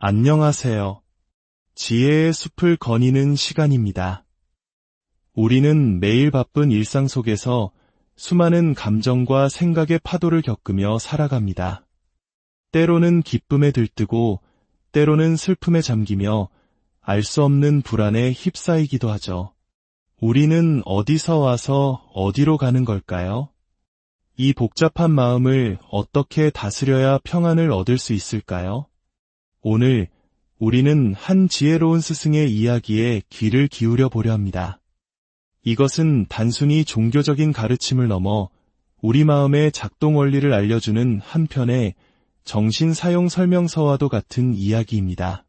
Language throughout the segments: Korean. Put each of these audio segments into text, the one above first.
안녕하세요. 지혜의 숲을 거니는 시간입니다. 우리는 매일 바쁜 일상 속에서 수많은 감정과 생각의 파도를 겪으며 살아갑니다. 때로는 기쁨에 들뜨고 때로는 슬픔에 잠기며 알 수 없는 불안에 휩싸이기도 하죠. 우리는 어디서 와서 어디로 가는 걸까요? 이 복잡한 마음을 어떻게 다스려야 평안을 얻을 수 있을까요? 오늘 우리는 한 지혜로운 스승의 이야기에 귀를 기울여 보려 합니다. 이것은 단순히 종교적인 가르침을 넘어 우리 마음의 작동 원리를 알려주는 한편의 정신 사용 설명서와도 같은 이야기입니다.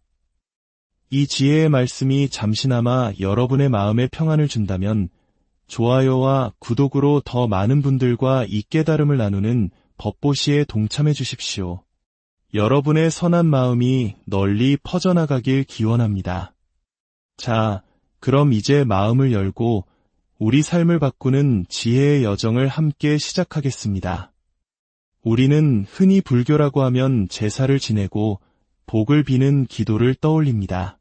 이 지혜의 말씀이 잠시나마 여러분의 마음에 평안을 준다면 좋아요와 구독으로 더 많은 분들과 이 깨달음을 나누는 법보시에 동참해 주십시오. 여러분의 선한 마음이 널리 퍼져나가길 기원합니다. 자, 그럼 이제 마음을 열고 우리 삶을 바꾸는 지혜의 여정을 함께 시작하겠습니다. 우리는 흔히 불교라고 하면 제사를 지내고 복을 비는 기도를 떠올립니다.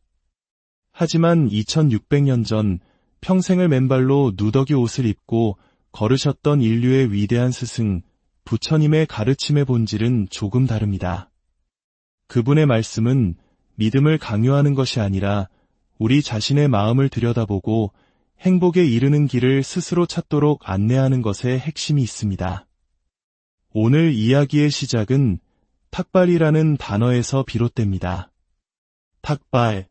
하지만 2600년 전 평생을 맨발로 누더기 옷을 입고 걸으셨던 인류의 위대한 스승 부처님의 가르침의 본질은 조금 다릅니다. 그분의 말씀은 믿음을 강요하는 것이 아니라 우리 자신의 마음을 들여다보고 행복에 이르는 길을 스스로 찾도록 안내하는 것에 핵심이 있습니다. 오늘 이야기의 시작은 탁발이라는 단어에서 비롯됩니다. 탁발.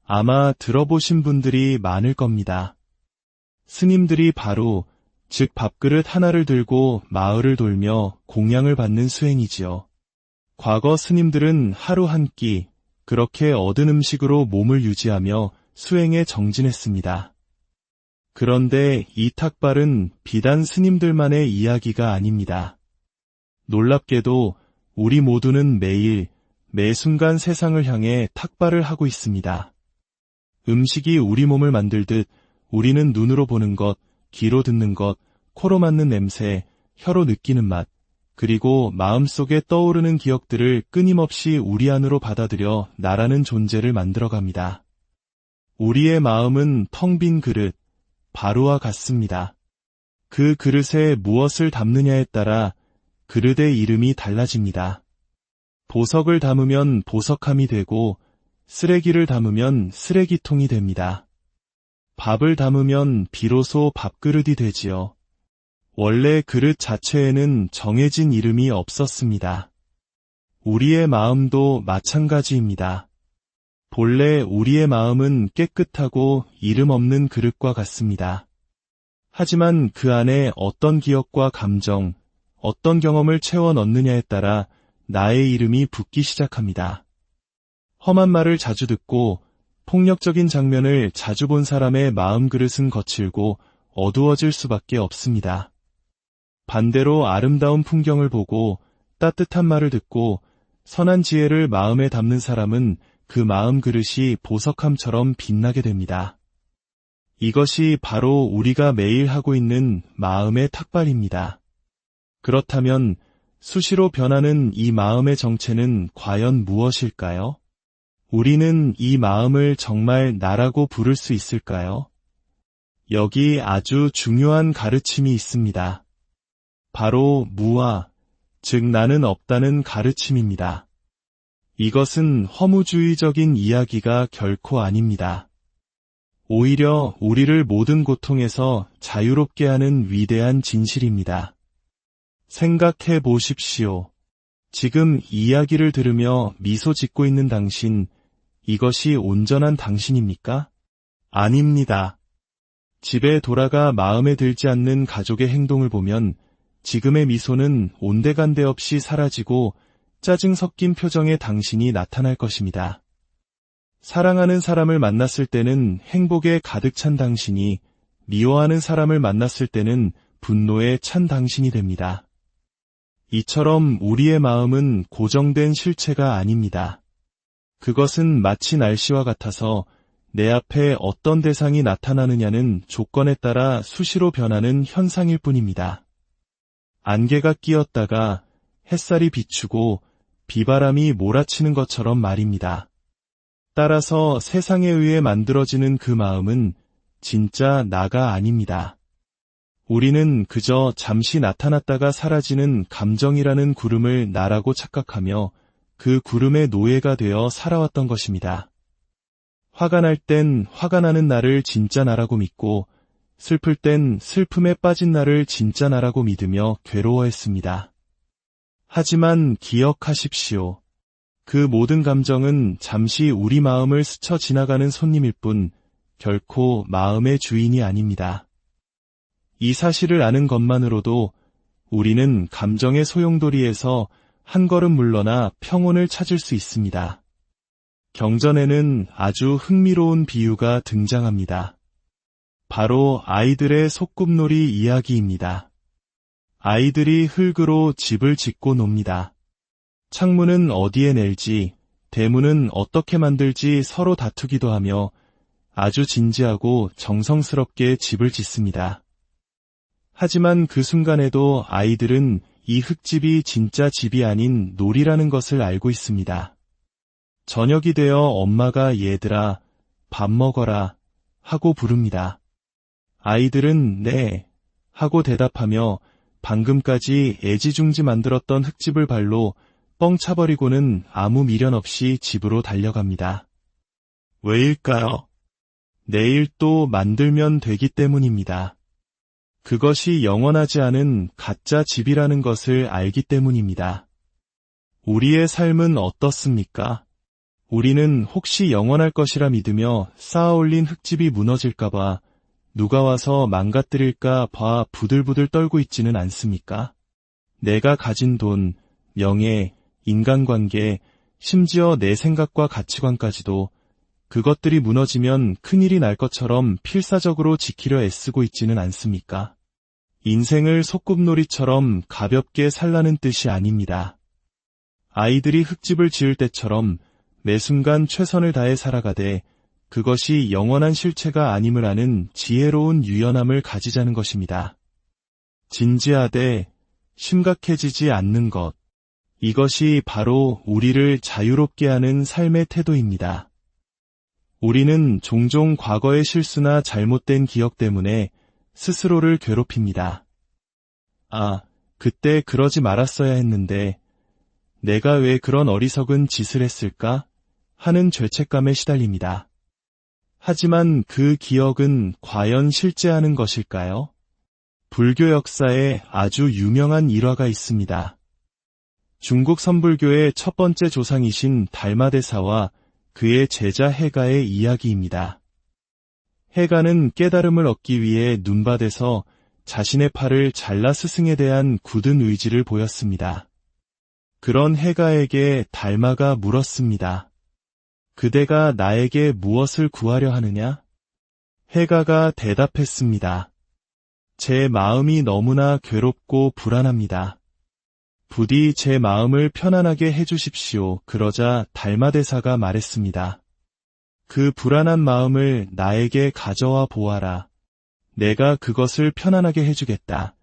아마 들어보신 분들이 많을 겁니다. 스님들이 바로, 즉 밥그릇 하나를 들고 마을을 돌며 공양을 받는 수행이지요. 과거 스님들은 하루 한 끼, 그렇게 얻은 음식으로 몸을 유지하며 수행에 정진했습니다. 그런데 이 탁발은 비단 스님들만의 이야기가 아닙니다. 놀랍게도 우리 모두는 매일, 매 순간 세상을 향해 탁발을 하고 있습니다. 음식이 우리 몸을 만들듯 우리는 눈으로 보는 것, 귀로 듣는 것, 코로 맡는 냄새, 혀로 느끼는 맛, 그리고 마음속에 떠오르는 기억들을 끊임없이 우리 안으로 받아들여 나라는 존재를 만들어갑니다. 우리의 마음은 텅 빈 그릇, 바루와 같습니다. 그 그릇에 무엇을 담느냐에 따라 그릇의 이름이 달라집니다. 보석을 담으면 보석함이 되고 쓰레기를 담으면 쓰레기통이 됩니다. 밥을 담으면 비로소 밥그릇이 되지요. 원래 그릇 자체에는 정해진 이름이 없었습니다. 우리의 마음도 마찬가지입니다. 본래 우리의 마음은 깨끗하고 이름 없는 그릇과 같습니다. 하지만 그 안에 어떤 기억과 감정, 어떤 경험을 채워 넣느냐에 따라 나의 이름이 붙기 시작합니다. 험한 말을 자주 듣고 폭력적인 장면을 자주 본 사람의 마음 그릇은 거칠고 어두워질 수밖에 없습니다. 반대로 아름다운 풍경을 보고 따뜻한 말을 듣고 선한 지혜를 마음에 담는 사람은 그 마음 그릇이 보석함처럼 빛나게 됩니다. 이것이 바로 우리가 매일 하고 있는 마음의 탁발입니다. 그렇다면 수시로 변하는 이 마음의 정체는 과연 무엇일까요? 우리는 이 마음을 정말 나라고 부를 수 있을까요? 여기 아주 중요한 가르침이 있습니다. 바로 무아, 즉 나는 없다는 가르침입니다. 이것은 허무주의적인 이야기가 결코 아닙니다. 오히려 우리를 모든 고통에서 자유롭게 하는 위대한 진실입니다. 생각해 보십시오. 지금 이야기를 들으며 미소 짓고 있는 당신, 이것이 온전한 당신입니까? 아닙니다. 집에 돌아가 마음에 들지 않는 가족의 행동을 보면 지금의 미소는 온데간데 없이 사라지고 짜증 섞인 표정의 당신이 나타날 것입니다. 사랑하는 사람을 만났을 때는 행복에 가득 찬 당신이 미워하는 사람을 만났을 때는 분노에 찬 당신이 됩니다. 이처럼 우리의 마음은 고정된 실체가 아닙니다. 그것은 마치 날씨와 같아서 내 앞에 어떤 대상이 나타나느냐는 조건에 따라 수시로 변하는 현상일 뿐입니다. 안개가 끼었다가 햇살이 비추고 비바람이 몰아치는 것처럼 말입니다. 따라서 세상에 의해 만들어지는 그 마음은 진짜 나가 아닙니다. 우리는 그저 잠시 나타났다가 사라지는 감정이라는 구름을 나라고 착각하며 그 구름의 노예가 되어 살아왔던 것입니다. 화가 날 땐 화가 나는 나를 진짜 나라고 믿고 슬플 땐 슬픔에 빠진 나를 진짜 나라고 믿으며 괴로워했습니다. 하지만 기억하십시오. 그 모든 감정은 잠시 우리 마음을 스쳐 지나가는 손님일 뿐 결코 마음의 주인이 아닙니다. 이 사실을 아는 것만으로도 우리는 감정의 소용돌이에서 한 걸음 물러나 평온을 찾을 수 있습니다. 경전에는 아주 흥미로운 비유가 등장합니다. 바로 아이들의 소꿉놀이 이야기입니다. 아이들이 흙으로 집을 짓고 놉니다. 창문은 어디에 낼지, 대문은 어떻게 만들지 서로 다투기도 하며 아주 진지하고 정성스럽게 집을 짓습니다. 하지만 그 순간에도 아이들은 이 흙집이 진짜 집이 아닌 놀이라는 것을 알고 있습니다. 저녁이 되어 엄마가 얘들아, 밥 먹어라 하고 부릅니다. 아이들은 네 하고 대답하며 방금까지 애지중지 만들었던 흙집을 발로 뻥 차버리고는 아무 미련 없이 집으로 달려갑니다. 왜일까요? 내일 또 만들면 되기 때문입니다. 그것이 영원하지 않은 가짜 집이라는 것을 알기 때문입니다. 우리의 삶은 어떻습니까? 우리는 혹시 영원할 것이라 믿으며 쌓아올린 흙집이 무너질까봐 누가 와서 망가뜨릴까 봐 부들부들 떨고 있지는 않습니까? 내가 가진 돈, 명예, 인간관계, 심지어 내 생각과 가치관까지도 그것들이 무너지면 큰일이 날 것처럼 필사적으로 지키려 애쓰고 있지는 않습니까? 인생을 소꿉놀이처럼 가볍게 살라는 뜻이 아닙니다. 아이들이 흙집을 지을 때처럼 매 순간 최선을 다해 살아가되 그것이 영원한 실체가 아님을 아는 지혜로운 유연함을 가지자는 것입니다. 진지하되 심각해지지 않는 것. 이것이 바로 우리를 자유롭게 하는 삶의 태도입니다. 우리는 종종 과거의 실수나 잘못된 기억 때문에 스스로를 괴롭힙니다. 아, 그때 그러지 말았어야 했는데 내가 왜 그런 어리석은 짓을 했을까? 하는 죄책감에 시달립니다. 하지만 그 기억은 과연 실제하는 것일까요? 불교 역사에 아주 유명한 일화가 있습니다. 중국 선불교의 첫 번째 조상이신 달마대사와 그의 제자 해가의 이야기입니다. 해가는 깨달음을 얻기 위해 눈밭에서 자신의 팔을 잘라 스승에 대한 굳은 의지를 보였습니다. 그런 해가에게 달마가 물었습니다. 그대가 나에게 무엇을 구하려 하느냐? 해가가 대답했습니다. 제 마음이 너무나 괴롭고 불안합니다. 부디 제 마음을 편안하게 해주십시오. 그러자 달마대사가 말했습니다. 그 불안한 마음을 나에게 가져와 보아라. 내가 그것을 편안하게 해주겠다.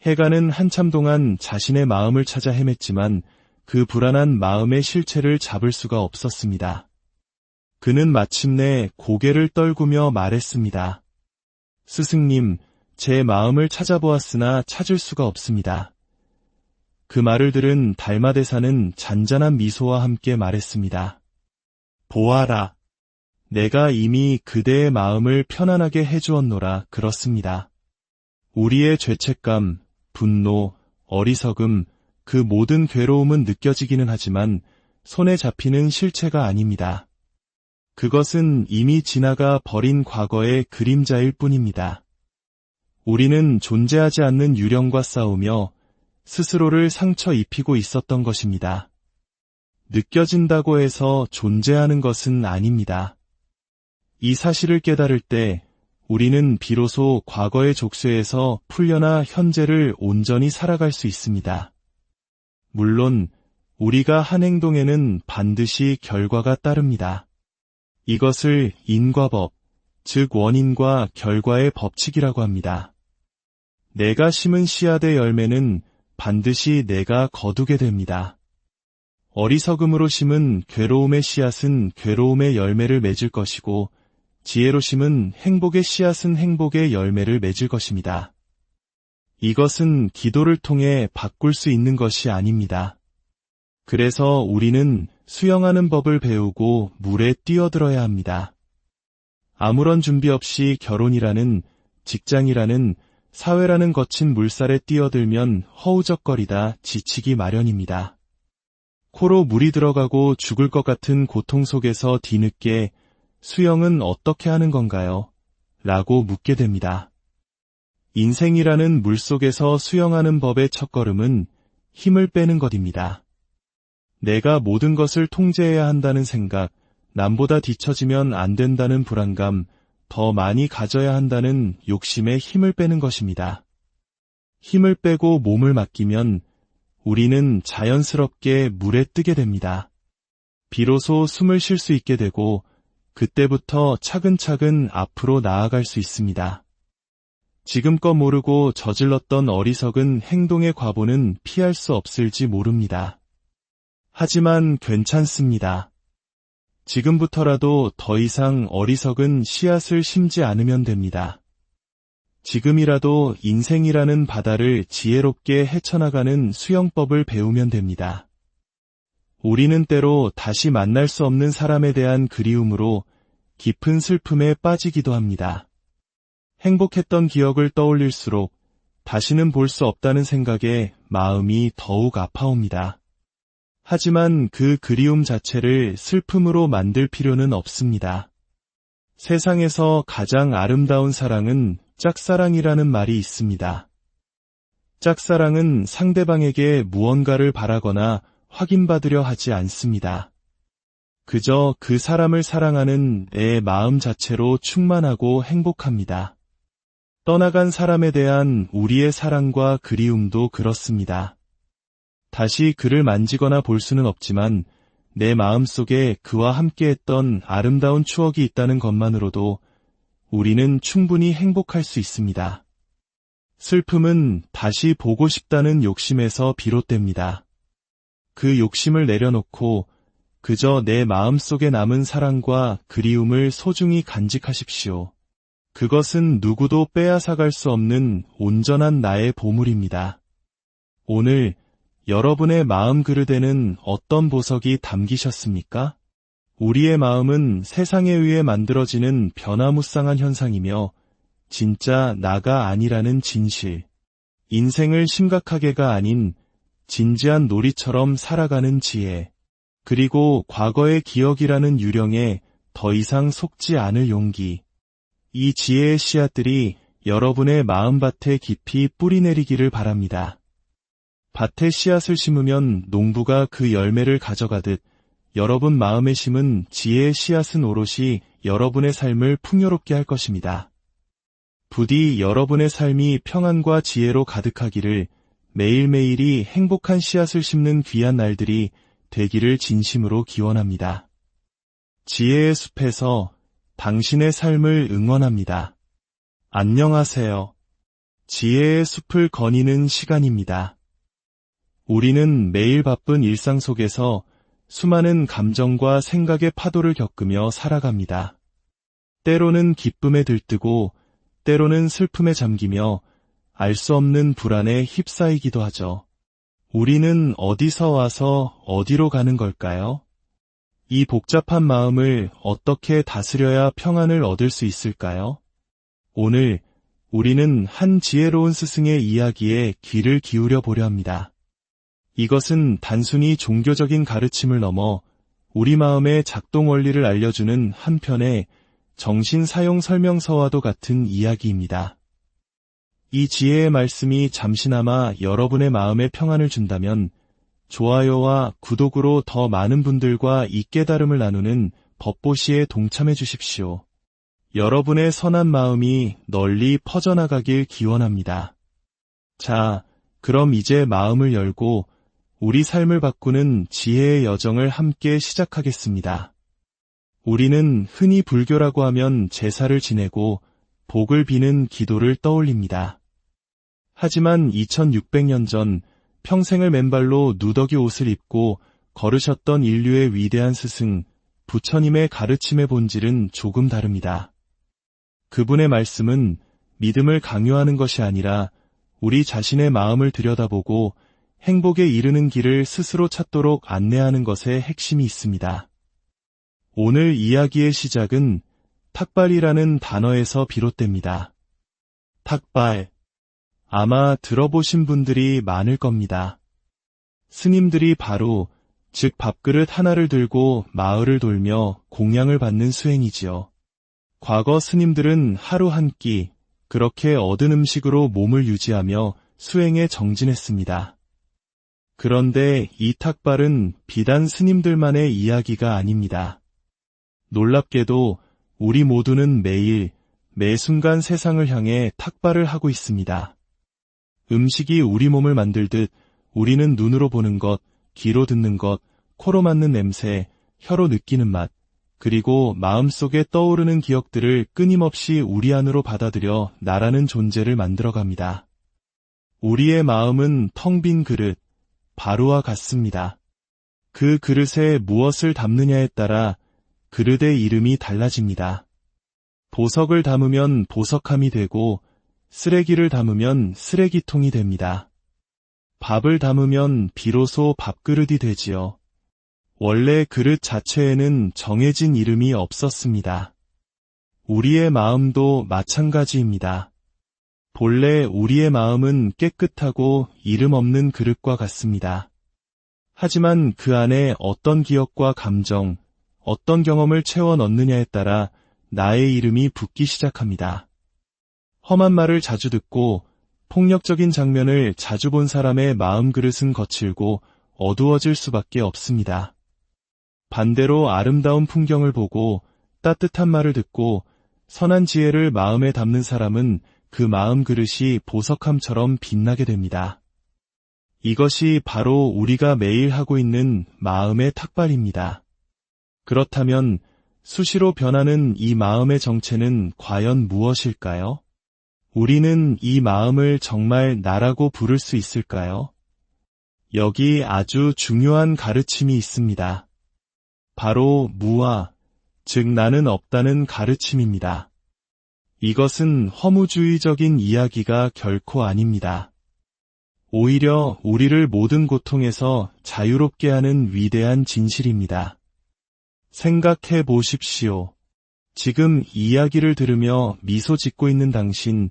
해가는 한참 동안 자신의 마음을 찾아 헤맸지만 그 불안한 마음의 실체를 잡을 수가 없었습니다. 그는 마침내 고개를 떨구며 말했습니다. 스승님, 제 마음을 찾아보았으나 찾을 수가 없습니다. 그 말을 들은 달마대사는 잔잔한 미소와 함께 말했습니다. 보아라. 내가 이미 그대의 마음을 편안하게 해주었노라. 그렇습니다. 우리의 죄책감, 분노, 어리석음, 그 모든 괴로움은 느껴지기는 하지만 손에 잡히는 실체가 아닙니다. 그것은 이미 지나가 버린 과거의 그림자일 뿐입니다. 우리는 존재하지 않는 유령과 싸우며 스스로를 상처 입히고 있었던 것입니다. 느껴진다고 해서 존재하는 것은 아닙니다. 이 사실을 깨달을 때 우리는 비로소 과거의 족쇄에서 풀려나 현재를 온전히 살아갈 수 있습니다. 물론 우리가 한 행동에는 반드시 결과가 따릅니다. 이것을 인과법, 즉 원인과 결과의 법칙이라고 합니다. 내가 심은 씨앗의 열매는 반드시 내가 거두게 됩니다. 어리석음으로 심은 괴로움의 씨앗은 괴로움의 열매를 맺을 것이고 지혜로 심은 행복의 씨앗은 행복의 열매를 맺을 것입니다. 이것은 기도를 통해 바꿀 수 있는 것이 아닙니다. 그래서 우리는 수영하는 법을 배우고 물에 뛰어들어야 합니다. 아무런 준비 없이 결혼이라는, 직장이라는, 사회라는 거친 물살에 뛰어들면 허우적거리다 지치기 마련입니다. 코로 물이 들어가고 죽을 것 같은 고통 속에서 뒤늦게 수영은 어떻게 하는 건가요? 라고 묻게 됩니다. 인생이라는 물속에서 수영하는 법의 첫걸음은 힘을 빼는 것입니다. 내가 모든 것을 통제해야 한다는 생각, 남보다 뒤처지면 안 된다는 불안감, 더 많이 가져야 한다는 욕심에 힘을 빼는 것입니다. 힘을 빼고 몸을 맡기면 우리는 자연스럽게 물에 뜨게 됩니다. 비로소 숨을 쉴 수 있게 되고 그때부터 차근차근 앞으로 나아갈 수 있습니다. 지금껏 모르고 저질렀던 어리석은 행동의 과보는 피할 수 없을지 모릅니다. 하지만 괜찮습니다. 지금부터라도 더 이상 어리석은 씨앗을 심지 않으면 됩니다. 지금이라도 인생이라는 바다를 지혜롭게 헤쳐나가는 수영법을 배우면 됩니다. 우리는 때로 다시 만날 수 없는 사람에 대한 그리움으로 깊은 슬픔에 빠지기도 합니다. 행복했던 기억을 떠올릴수록 다시는 볼 수 없다는 생각에 마음이 더욱 아파옵니다. 하지만 그 그리움 자체를 슬픔으로 만들 필요는 없습니다. 세상에서 가장 아름다운 사랑은 짝사랑이라는 말이 있습니다. 짝사랑은 상대방에게 무언가를 바라거나 확인받으려 하지 않습니다. 그저 그 사람을 사랑하는 내 마음 자체로 충만하고 행복합니다. 떠나간 사람에 대한 우리의 사랑과 그리움도 그렇습니다. 다시 그를 만지거나 볼 수는 없지만 내 마음속에 그와 함께했던 아름다운 추억이 있다는 것만으로도 우리는 충분히 행복할 수 있습니다. 슬픔은 다시 보고 싶다는 욕심에서 비롯됩니다. 그 욕심을 내려놓고 그저 내 마음속에 남은 사랑과 그리움을 소중히 간직하십시오. 그것은 누구도 빼앗아갈 수 없는 온전한 나의 보물입니다. 오늘 여러분의 마음 그릇에는 어떤 보석이 담기셨습니까? 우리의 마음은 세상에 의해 만들어지는 변화무쌍한 현상이며 진짜 나가 아니라는 진실, 인생을 심각하게가 아닌 진지한 놀이처럼 살아가는 지혜, 그리고 과거의 기억이라는 유령에 더 이상 속지 않을 용기, 이 지혜의 씨앗들이 여러분의 마음밭에 깊이 뿌리내리기를 바랍니다. 밭에 씨앗을 심으면 농부가 그 열매를 가져가듯 여러분 마음에 심은 지혜의 씨앗은 오롯이 여러분의 삶을 풍요롭게 할 것입니다. 부디 여러분의 삶이 평안과 지혜로 가득하기를, 매일매일이 행복한 씨앗을 심는 귀한 날들이 되기를 진심으로 기원합니다. 지혜의 숲에서 당신의 삶을 응원합니다. 안녕하세요. 지혜의 숲을 거니는 시간입니다. 우리는 매일 바쁜 일상 속에서 수많은 감정과 생각의 파도를 겪으며 살아갑니다. 때로는 기쁨에 들뜨고 때로는 슬픔에 잠기며 알 수 없는 불안에 휩싸이기도 하죠. 우리는 어디서 와서 어디로 가는 걸까요? 이 복잡한 마음을 어떻게 다스려야 평안을 얻을 수 있을까요? 오늘 우리는 한 지혜로운 스승의 이야기에 귀를 기울여 보려 합니다. 이것은 단순히 종교적인 가르침을 넘어 우리 마음의 작동 원리를 알려주는 한편의 정신 사용 설명서와도 같은 이야기입니다. 이 지혜의 말씀이 잠시나마 여러분의 마음에 평안을 준다면 좋아요와 구독으로 더 많은 분들과 이 깨달음을 나누는 법보시에 동참해 주십시오. 여러분의 선한 마음이 널리 퍼져나가길 기원합니다. 자, 그럼 이제 마음을 열고 우리 삶을 바꾸는 지혜의 여정을 함께 시작하겠습니다. 우리는 흔히 불교라고 하면 제사를 지내고 복을 비는 기도를 떠올립니다. 하지만 2600년 전 평생을 맨발로 누더기 옷을 입고 걸으셨던 인류의 위대한 스승, 부처님의 가르침의 본질은 조금 다릅니다. 그분의 말씀은 믿음을 강요하는 것이 아니라 우리 자신의 마음을 들여다보고 행복에 이르는 길을 스스로 찾도록 안내하는 것에 핵심이 있습니다. 오늘 이야기의 시작은 탁발이라는 단어에서 비롯됩니다. 탁발. 아마 들어보신 분들이 많을 겁니다. 스님들이 바로, 즉 밥그릇 하나를 들고 마을을 돌며 공양을 받는 수행이지요. 과거 스님들은 하루 한 끼, 그렇게 얻은 음식으로 몸을 유지하며 수행에 정진했습니다. 그런데 이 탁발은 비단 스님들만의 이야기가 아닙니다. 놀랍게도 우리 모두는 매일, 매 순간 세상을 향해 탁발을 하고 있습니다. 음식이 우리 몸을 만들듯 우리는 눈으로 보는 것, 귀로 듣는 것, 코로 맡는 냄새, 혀로 느끼는 맛, 그리고 마음속에 떠오르는 기억들을 끊임없이 우리 안으로 받아들여 나라는 존재를 만들어갑니다. 우리의 마음은 텅 빈 그릇, 바로와 같습니다. 그 그릇에 무엇을 담느냐에 따라 그릇의 이름이 달라집니다. 보석을 담으면 보석함이 되고 쓰레기를 담으면 쓰레기통이 됩니다. 밥을 담으면 비로소 밥그릇이 되지요. 원래 그릇 자체에는 정해진 이름이 없었습니다. 우리의 마음도 마찬가지입니다. 본래 우리의 마음은 깨끗하고 이름 없는 그릇과 같습니다. 하지만 그 안에 어떤 기억과 감정, 어떤 경험을 채워 넣느냐에 따라 나의 이름이 붙기 시작합니다. 험한 말을 자주 듣고 폭력적인 장면을 자주 본 사람의 마음 그릇은 거칠고 어두워질 수밖에 없습니다. 반대로 아름다운 풍경을 보고 따뜻한 말을 듣고 선한 지혜를 마음에 담는 사람은 그 마음 그릇이 보석함처럼 빛나게 됩니다. 이것이 바로 우리가 매일 하고 있는 마음의 탁발입니다. 그렇다면 수시로 변하는 이 마음의 정체는 과연 무엇일까요? 우리는 이 마음을 정말 나라고 부를 수 있을까요? 여기 아주 중요한 가르침이 있습니다. 바로 무아, 즉 나는 없다는 가르침입니다. 이것은 허무주의적인 이야기가 결코 아닙니다. 오히려 우리를 모든 고통에서 자유롭게 하는 위대한 진실입니다. 생각해 보십시오. 지금 이야기를 들으며 미소 짓고 있는 당신,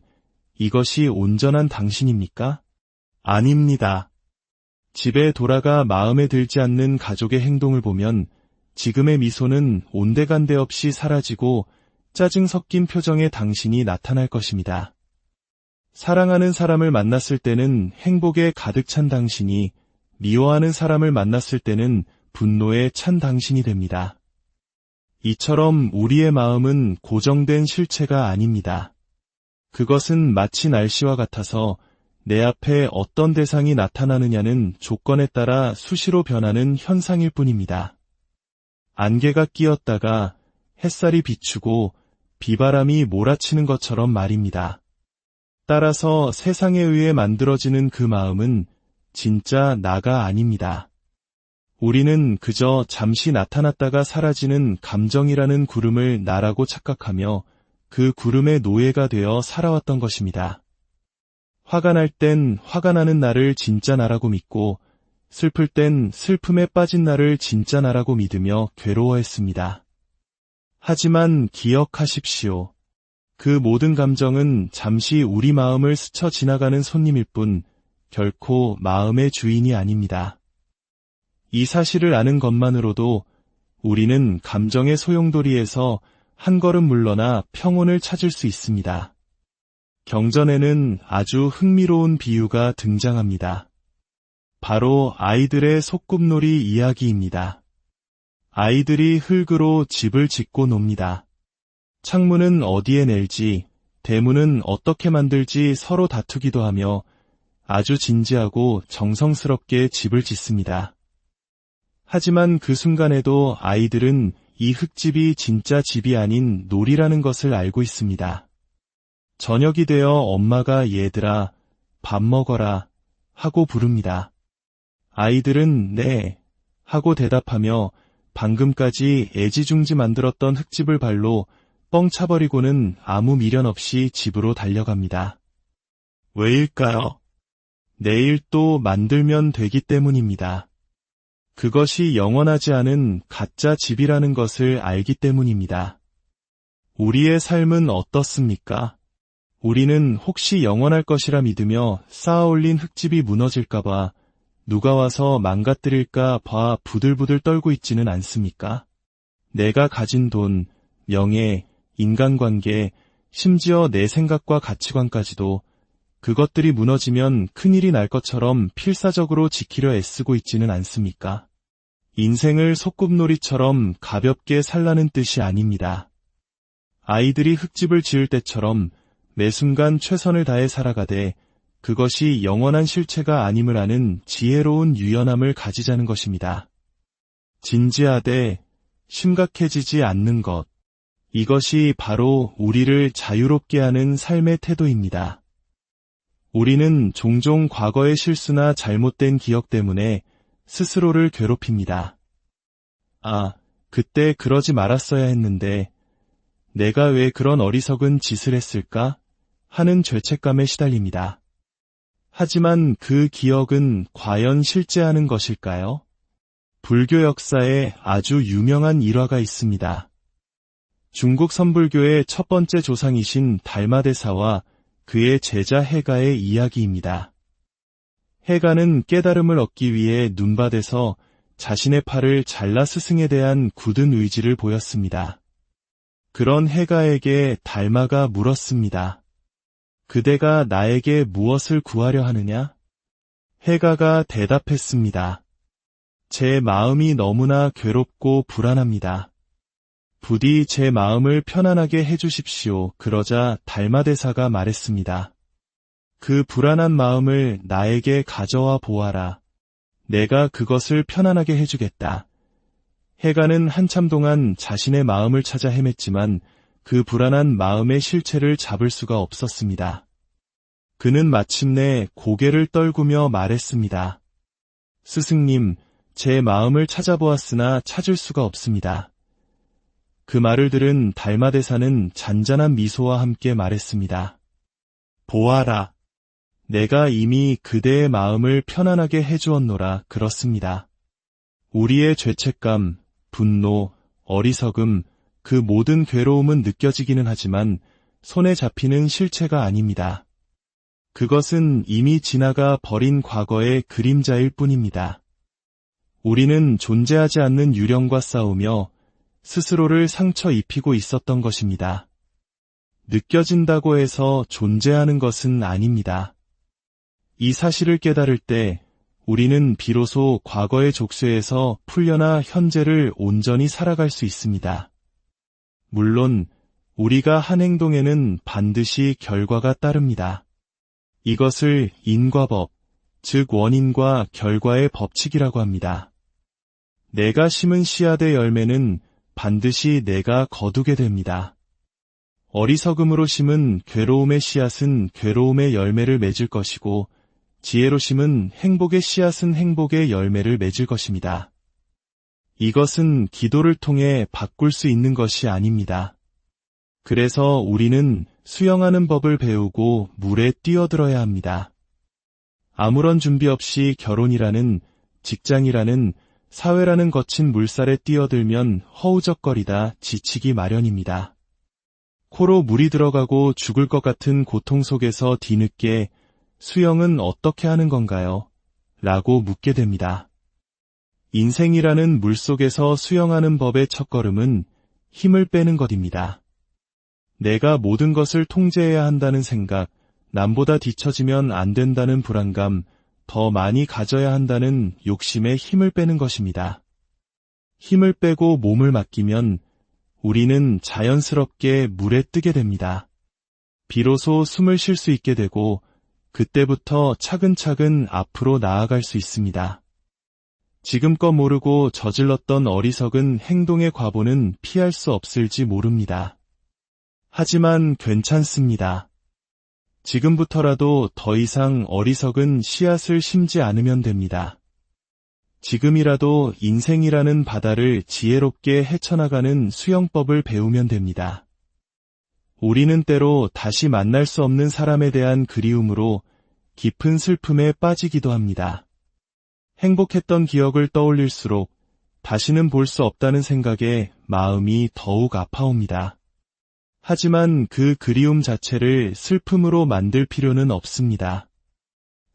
이것이 온전한 당신입니까? 아닙니다. 집에 돌아가 마음에 들지 않는 가족의 행동을 보면 지금의 미소는 온데간데 없이 사라지고 짜증 섞인 표정의 당신이 나타날 것입니다. 사랑하는 사람을 만났을 때는 행복에 가득 찬 당신이 미워하는 사람을 만났을 때는 분노에 찬 당신이 됩니다. 이처럼 우리의 마음은 고정된 실체가 아닙니다. 그것은 마치 날씨와 같아서 내 앞에 어떤 대상이 나타나느냐는 조건에 따라 수시로 변하는 현상일 뿐입니다. 안개가 끼었다가 햇살이 비추고 비바람이 몰아치는 것처럼 말입니다. 따라서 세상에 의해 만들어지는 그 마음은 진짜 나가 아닙니다. 우리는 그저 잠시 나타났다가 사라지는 감정이라는 구름을 나라고 착각하며 그 구름의 노예가 되어 살아왔던 것입니다. 화가 날 땐 화가 나는 나를 진짜 나라고 믿고 슬플 땐 슬픔에 빠진 나를 진짜 나라고 믿으며 괴로워했습니다. 하지만 기억하십시오. 그 모든 감정은 잠시 우리 마음을 스쳐 지나가는 손님일 뿐 결코 마음의 주인이 아닙니다. 이 사실을 아는 것만으로도 우리는 감정의 소용돌이에서 한 걸음 물러나 평온을 찾을 수 있습니다. 경전에는 아주 흥미로운 비유가 등장합니다. 바로 아이들의 소꿉놀이 이야기입니다. 아이들이 흙으로 집을 짓고 놉니다. 창문은 어디에 낼지, 대문은 어떻게 만들지 서로 다투기도 하며 아주 진지하고 정성스럽게 집을 짓습니다. 하지만 그 순간에도 아이들은 이 흙집이 진짜 집이 아닌 놀이라는 것을 알고 있습니다. 저녁이 되어 엄마가 얘들아, 밥 먹어라 하고 부릅니다. 아이들은 네 하고 대답하며 방금까지 애지중지 만들었던 흙집을 발로 뻥 차버리고는 아무 미련 없이 집으로 달려갑니다. 왜일까요? 내일 또 만들면 되기 때문입니다. 그것이 영원하지 않은 가짜 집이라는 것을 알기 때문입니다. 우리의 삶은 어떻습니까? 우리는 혹시 영원할 것이라 믿으며 쌓아올린 흙집이 무너질까봐 누가 와서 망가뜨릴까 봐 부들부들 떨고 있지는 않습니까? 내가 가진 돈, 명예, 인간관계, 심지어 내 생각과 가치관까지도 그것들이 무너지면 큰일이 날 것처럼 필사적으로 지키려 애쓰고 있지는 않습니까? 인생을 소꿉놀이처럼 가볍게 살라는 뜻이 아닙니다. 아이들이 흙집을 지을 때처럼 매 순간 최선을 다해 살아가되 그것이 영원한 실체가 아님을 아는 지혜로운 유연함을 가지자는 것입니다. 진지하되 심각해지지 않는 것. 이것이 바로 우리를 자유롭게 하는 삶의 태도입니다. 우리는 종종 과거의 실수나 잘못된 기억 때문에 스스로를 괴롭힙니다. 아, 그때 그러지 말았어야 했는데 내가 왜 그런 어리석은 짓을 했을까? 하는 죄책감에 시달립니다. 하지만 그 기억은 과연 실제하는 것일까요? 불교 역사에 아주 유명한 일화가 있습니다. 중국 선불교의 첫 번째 조상이신 달마대사와 그의 제자 해가의 이야기입니다. 해가는 깨달음을 얻기 위해 눈밭에서 자신의 팔을 잘라 스승에 대한 굳은 의지를 보였습니다. 그런 해가에게 달마가 물었습니다. 그대가 나에게 무엇을 구하려 하느냐? 해가가 대답했습니다. 제 마음이 너무나 괴롭고 불안합니다. 부디 제 마음을 편안하게 해주십시오. 그러자 달마대사가 말했습니다. 그 불안한 마음을 나에게 가져와 보아라. 내가 그것을 편안하게 해주겠다. 해가는 한참 동안 자신의 마음을 찾아 헤맸지만 그 불안한 마음의 실체를 잡을 수가 없었습니다. 그는 마침내 고개를 떨구며 말했습니다. 스승님, 제 마음을 찾아보았으나 찾을 수가 없습니다. 그 말을 들은 달마대사는 잔잔한 미소와 함께 말했습니다. 보아라. 내가 이미 그대의 마음을 편안하게 해주었노라. 그렇습니다. 우리의 죄책감, 분노, 어리석음, 그 모든 괴로움은 느껴지기는 하지만 손에 잡히는 실체가 아닙니다. 그것은 이미 지나가 버린 과거의 그림자일 뿐입니다. 우리는 존재하지 않는 유령과 싸우며 스스로를 상처 입히고 있었던 것입니다. 느껴진다고 해서 존재하는 것은 아닙니다. 이 사실을 깨달을 때 우리는 비로소 과거의 족쇄에서 풀려나 현재를 온전히 살아갈 수 있습니다. 물론 우리가 한 행동에는 반드시 결과가 따릅니다. 이것을 인과법, 즉 원인과 결과의 법칙이라고 합니다. 내가 심은 씨앗의 열매는 반드시 내가 거두게 됩니다. 어리석음으로 심은 괴로움의 씨앗은 괴로움의 열매를 맺을 것이고 지혜로 심은 행복의 씨앗은 행복의 열매를 맺을 것입니다. 이것은 기도를 통해 바꿀 수 있는 것이 아닙니다. 그래서 우리는 수영하는 법을 배우고 물에 뛰어들어야 합니다. 아무런 준비 없이 결혼이라는, 직장이라는, 사회라는 거친 물살에 뛰어들면 허우적거리다 지치기 마련입니다. 코로 물이 들어가고 죽을 것 같은 고통 속에서 뒤늦게 수영은 어떻게 하는 건가요? 라고 묻게 됩니다. 인생이라는 물속에서 수영하는 법의 첫걸음은 힘을 빼는 것입니다. 내가 모든 것을 통제해야 한다는 생각, 남보다 뒤처지면 안 된다는 불안감, 더 많이 가져야 한다는 욕심에 힘을 빼는 것입니다. 힘을 빼고 몸을 맡기면 우리는 자연스럽게 물에 뜨게 됩니다. 비로소 숨을 쉴 수 있게 되고 그때부터 차근차근 앞으로 나아갈 수 있습니다. 지금껏 모르고 저질렀던 어리석은 행동의 과보는 피할 수 없을지 모릅니다. 하지만 괜찮습니다. 지금부터라도 더 이상 어리석은 씨앗을 심지 않으면 됩니다. 지금이라도 인생이라는 바다를 지혜롭게 헤쳐나가는 수영법을 배우면 됩니다. 우리는 때로 다시 만날 수 없는 사람에 대한 그리움으로 깊은 슬픔에 빠지기도 합니다. 행복했던 기억을 떠올릴수록 다시는 볼 수 없다는 생각에 마음이 더욱 아파옵니다. 하지만 그 그리움 자체를 슬픔으로 만들 필요는 없습니다.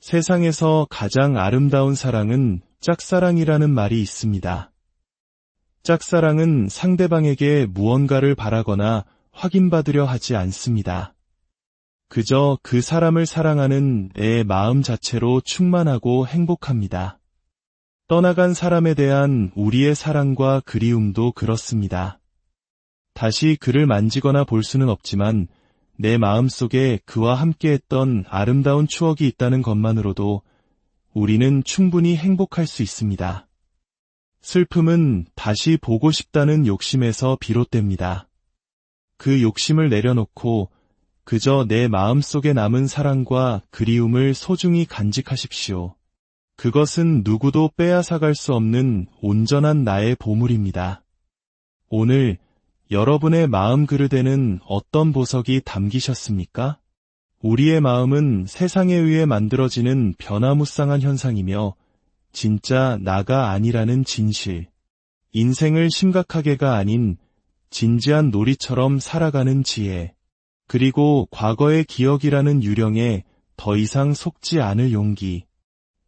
세상에서 가장 아름다운 사랑은 짝사랑이라는 말이 있습니다. 짝사랑은 상대방에게 무언가를 바라거나 확인받으려 하지 않습니다. 그저 그 사람을 사랑하는 내 마음 자체로 충만하고 행복합니다. 떠나간 사람에 대한 우리의 사랑과 그리움도 그렇습니다. 다시 그를 만지거나 볼 수는 없지만 내 마음속에 그와 함께했던 아름다운 추억이 있다는 것만으로도 우리는 충분히 행복할 수 있습니다. 슬픔은 다시 보고 싶다는 욕심에서 비롯됩니다. 그 욕심을 내려놓고 그저 내 마음속에 남은 사랑과 그리움을 소중히 간직하십시오. 그것은 누구도 빼앗아갈 수 없는 온전한 나의 보물입니다. 오늘 여러분의 마음 그릇에는 어떤 보석이 담기셨습니까? 우리의 마음은 세상에 의해 만들어지는 변화무쌍한 현상이며 진짜 나가 아니라는 진실, 인생을 심각하게가 아닌 진지한 놀이처럼 살아가는 지혜, 그리고 과거의 기억이라는 유령에 더 이상 속지 않을 용기,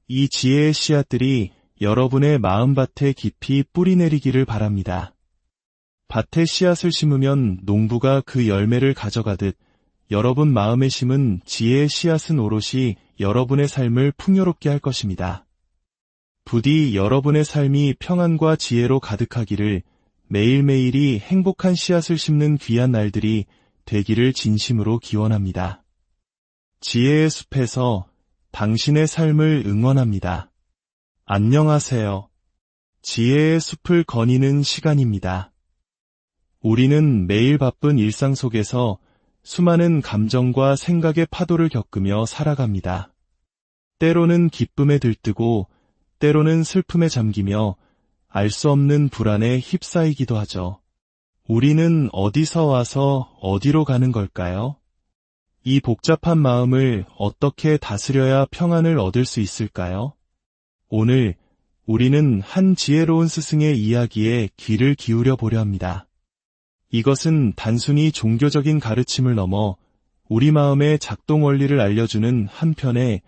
이 지혜의 씨앗들이 여러분의 마음밭에 깊이 뿌리내리기를 바랍니다. 밭에 씨앗을 심으면 농부가 그 열매를 가져가듯 여러분 마음에 심은 지혜의 씨앗은 오롯이 여러분의 삶을 풍요롭게 할 것입니다. 부디 여러분의 삶이 평안과 지혜로 가득하기를, 매일매일이 행복한 씨앗을 심는 귀한 날들이 되기를 진심으로 기원합니다. 지혜의 숲에서 당신의 삶을 응원합니다. 안녕하세요. 지혜의 숲을 거니는 시간입니다. 우리는 매일 바쁜 일상 속에서 수많은 감정과 생각의 파도를 겪으며 살아갑니다. 때로는 기쁨에 들뜨고 때로는 슬픔에 잠기며 알 수 없는 불안에 휩싸이기도 하죠. 우리는 어디서 와서 어디로 가는 걸까요? 이 복잡한 마음을 어떻게 다스려야 평안을 얻을 수 있을까요? 오늘 우리는 한 지혜로운 스승의 이야기에 귀를 기울여 보려 합니다. 이것은 단순히 종교적인 가르침을 넘어 우리 마음의 작동 원리를 알려주는 한편의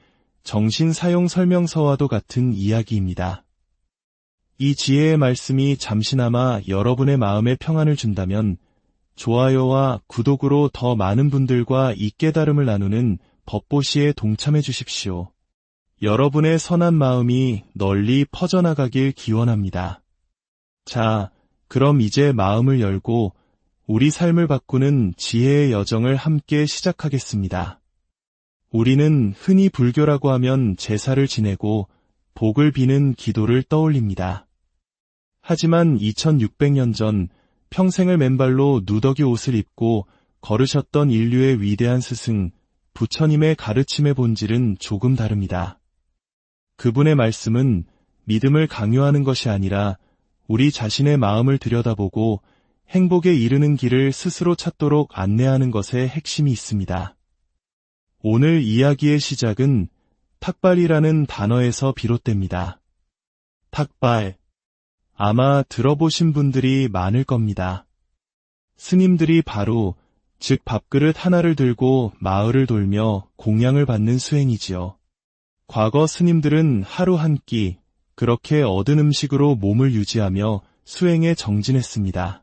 정신 사용 설명서와도 같은 이야기입니다. 이 지혜의 말씀이 잠시나마 여러분의 마음에 평안을 준다면 좋아요와 구독으로 더 많은 분들과 이 깨달음을 나누는 법보시에 동참해 주십시오. 여러분의 선한 마음이 널리 퍼져나가길 기원합니다. 자, 그럼 이제 마음을 열고 우리 삶을 바꾸는 지혜의 여정을 함께 시작하겠습니다. 우리는 흔히 불교라고 하면 제사를 지내고 복을 비는 기도를 떠올립니다. 하지만 2600년 전 평생을 맨발로 누더기 옷을 입고 걸으셨던 인류의 위대한 스승, 부처님의 가르침의 본질은 조금 다릅니다. 그분의 말씀은 믿음을 강요하는 것이 아니라 우리 자신의 마음을 들여다보고 행복에 이르는 길을 스스로 찾도록 안내하는 것에 핵심이 있습니다. 오늘 이야기의 시작은 탁발이라는 단어에서 비롯됩니다. 탁발. 아마 들어보신 분들이 많을 겁니다. 스님들이 바로, 즉 밥그릇 하나를 들고 마을을 돌며 공양을 받는 수행이지요. 과거 스님들은 하루 한 끼, 그렇게 얻은 음식으로 몸을 유지하며 수행에 정진했습니다.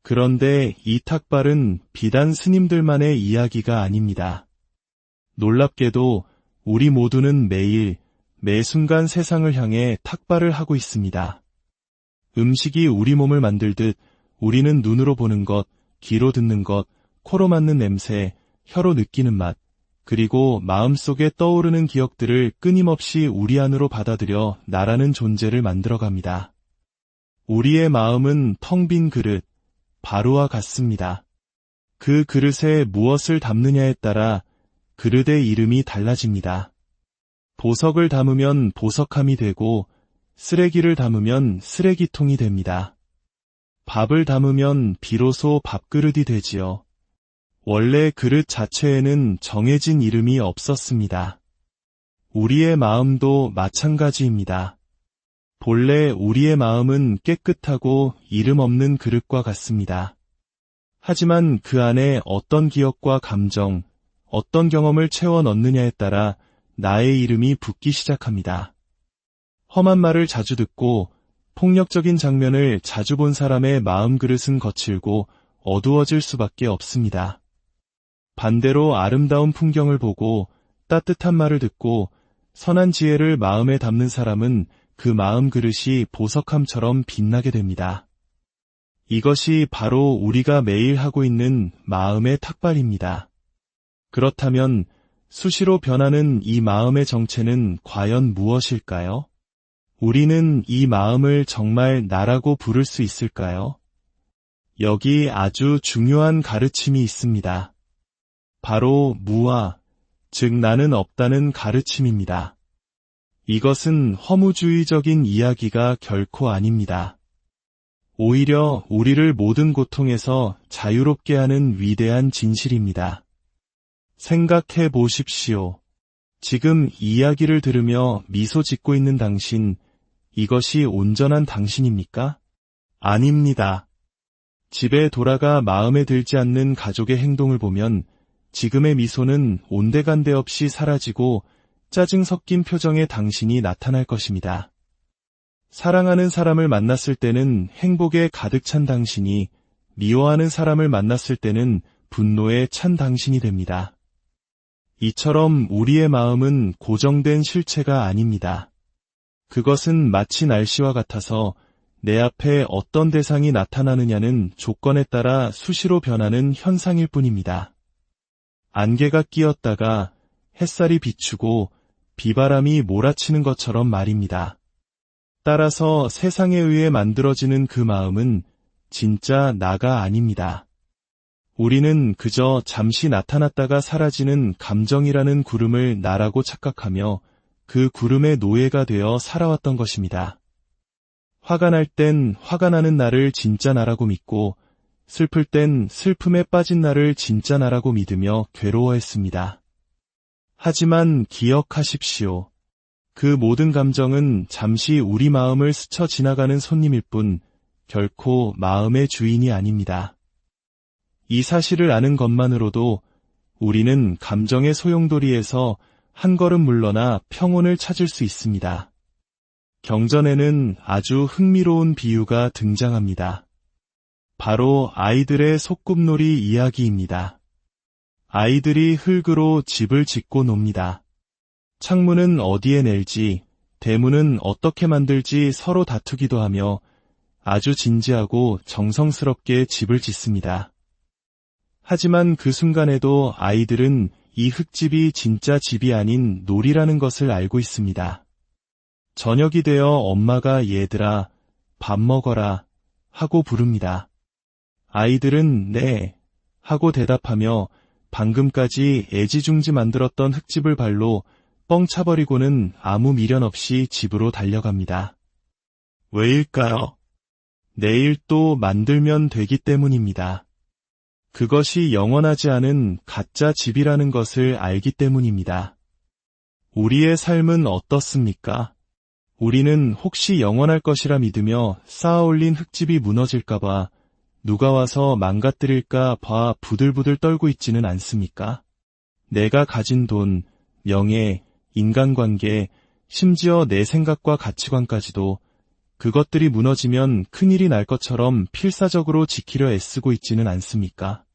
그런데 이 탁발은 비단 스님들만의 이야기가 아닙니다. 놀랍게도 우리 모두는 매일, 매 순간 세상을 향해 탁발을 하고 있습니다. 음식이 우리 몸을 만들듯 우리는 눈으로 보는 것, 귀로 듣는 것, 코로 맡는 냄새, 혀로 느끼는 맛, 그리고 마음속에 떠오르는 기억들을 끊임없이 우리 안으로 받아들여 나라는 존재를 만들어갑니다. 우리의 마음은 텅 빈 그릇, 바루와 같습니다. 그 그릇에 무엇을 담느냐에 따라 그릇의 이름이 달라집니다. 보석을 담으면 보석함이 되고 쓰레기를 담으면 쓰레기통이 됩니다. 밥을 담으면 비로소 밥그릇이 되지요. 원래 그릇 자체에는 정해진 이름이 없었습니다. 우리의 마음도 마찬가지입니다. 본래 우리의 마음은 깨끗하고 이름 없는 그릇과 같습니다. 하지만 그 안에 어떤 기억과 감정, 어떤 경험을 채워 넣느냐에 따라 나의 이름이 붙기 시작합니다. 험한 말을 자주 듣고 폭력적인 장면을 자주 본 사람의 마음 그릇은 거칠고 어두워질 수밖에 없습니다. 반대로 아름다운 풍경을 보고 따뜻한 말을 듣고 선한 지혜를 마음에 담는 사람은 그 마음 그릇이 보석함처럼 빛나게 됩니다. 이것이 바로 우리가 매일 하고 있는 마음의 탁발입니다. 그렇다면 수시로 변하는 이 마음의 정체는 과연 무엇일까요? 우리는 이 마음을 정말 나라고 부를 수 있을까요? 여기 아주 중요한 가르침이 있습니다. 바로 무아, 즉 나는 없다는 가르침입니다. 이것은 허무주의적인 이야기가 결코 아닙니다. 오히려 우리를 모든 고통에서 자유롭게 하는 위대한 진실입니다. 생각해 보십시오. 지금 이야기를 들으며 미소 짓고 있는 당신, 이것이 온전한 당신입니까? 아닙니다. 집에 돌아가 마음에 들지 않는 가족의 행동을 보면 지금의 미소는 온데간데 없이 사라지고 짜증 섞인 표정의 당신이 나타날 것입니다. 사랑하는 사람을 만났을 때는 행복에 가득 찬 당신이 미워하는 사람을 만났을 때는 분노에 찬 당신이 됩니다. 이처럼 우리의 마음은 고정된 실체가 아닙니다. 그것은 마치 날씨와 같아서 내 앞에 어떤 대상이 나타나느냐는 조건에 따라 수시로 변하는 현상일 뿐입니다. 안개가 끼었다가 햇살이 비추고 비바람이 몰아치는 것처럼 말입니다. 따라서 세상에 의해 만들어지는 그 마음은 진짜 나가 아닙니다. 우리는 그저 잠시 나타났다가 사라지는 감정이라는 구름을 나라고 착각하며 그 구름의 노예가 되어 살아왔던 것입니다. 화가 날 땐 화가 나는 나를 진짜 나라고 믿고 슬플 땐 슬픔에 빠진 나를 진짜 나라고 믿으며 괴로워했습니다. 하지만 기억하십시오. 그 모든 감정은 잠시 우리 마음을 스쳐 지나가는 손님일 뿐 결코 마음의 주인이 아닙니다. 이 사실을 아는 것만으로도 우리는 감정의 소용돌이에서 한 걸음 물러나 평온을 찾을 수 있습니다. 경전에는 아주 흥미로운 비유가 등장합니다. 바로 아이들의 소꿉놀이 이야기입니다. 아이들이 흙으로 집을 짓고 놉니다. 창문은 어디에 낼지, 대문은 어떻게 만들지 서로 다투기도 하며 아주 진지하고 정성스럽게 집을 짓습니다. 하지만 그 순간에도 아이들은 이 흙집이 진짜 집이 아닌 놀이라는 것을 알고 있습니다. 저녁이 되어 엄마가 얘들아, 밥 먹어라 하고 부릅니다. 아이들은 네 하고 대답하며 방금까지 애지중지 만들었던 흙집을 발로 뻥 차버리고는 아무 미련 없이 집으로 달려갑니다. 왜일까요? 내일 또 만들면 되기 때문입니다. 그것이 영원하지 않은 가짜 집이라는 것을 알기 때문입니다. 우리의 삶은 어떻습니까? 우리는 혹시 영원할 것이라 믿으며 쌓아올린 흙집이 무너질까봐 누가 와서 망가뜨릴까 봐 부들부들 떨고 있지는 않습니까? 내가 가진 돈, 명예, 인간관계, 심지어 내 생각과 가치관까지도 그것들이 무너지면 큰일이 날 것처럼 필사적으로 지키려 애쓰고 있지는 않습니까?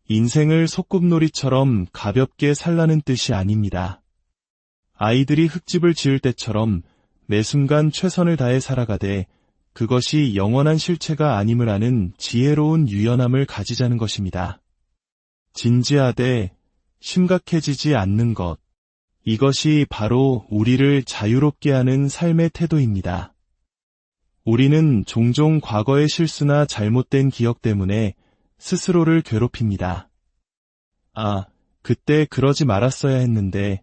인생을 소꿉놀이처럼 가볍게 살라는 뜻이 아닙니다. 아이들이 흙집을 지을 때처럼 매 순간 최선을 다해 살아가되 그것이 영원한 실체가 아님을 아는 지혜로운 유연함을 가지자는 것입니다. 진지하되 심각해지지 않는 것. 이것이 바로 우리를 자유롭게 하는 삶의 태도입니다. 우리는 종종 과거의 실수나 잘못된 기억 때문에 스스로를 괴롭힙니다. 아, 그때 그러지 말았어야 했는데,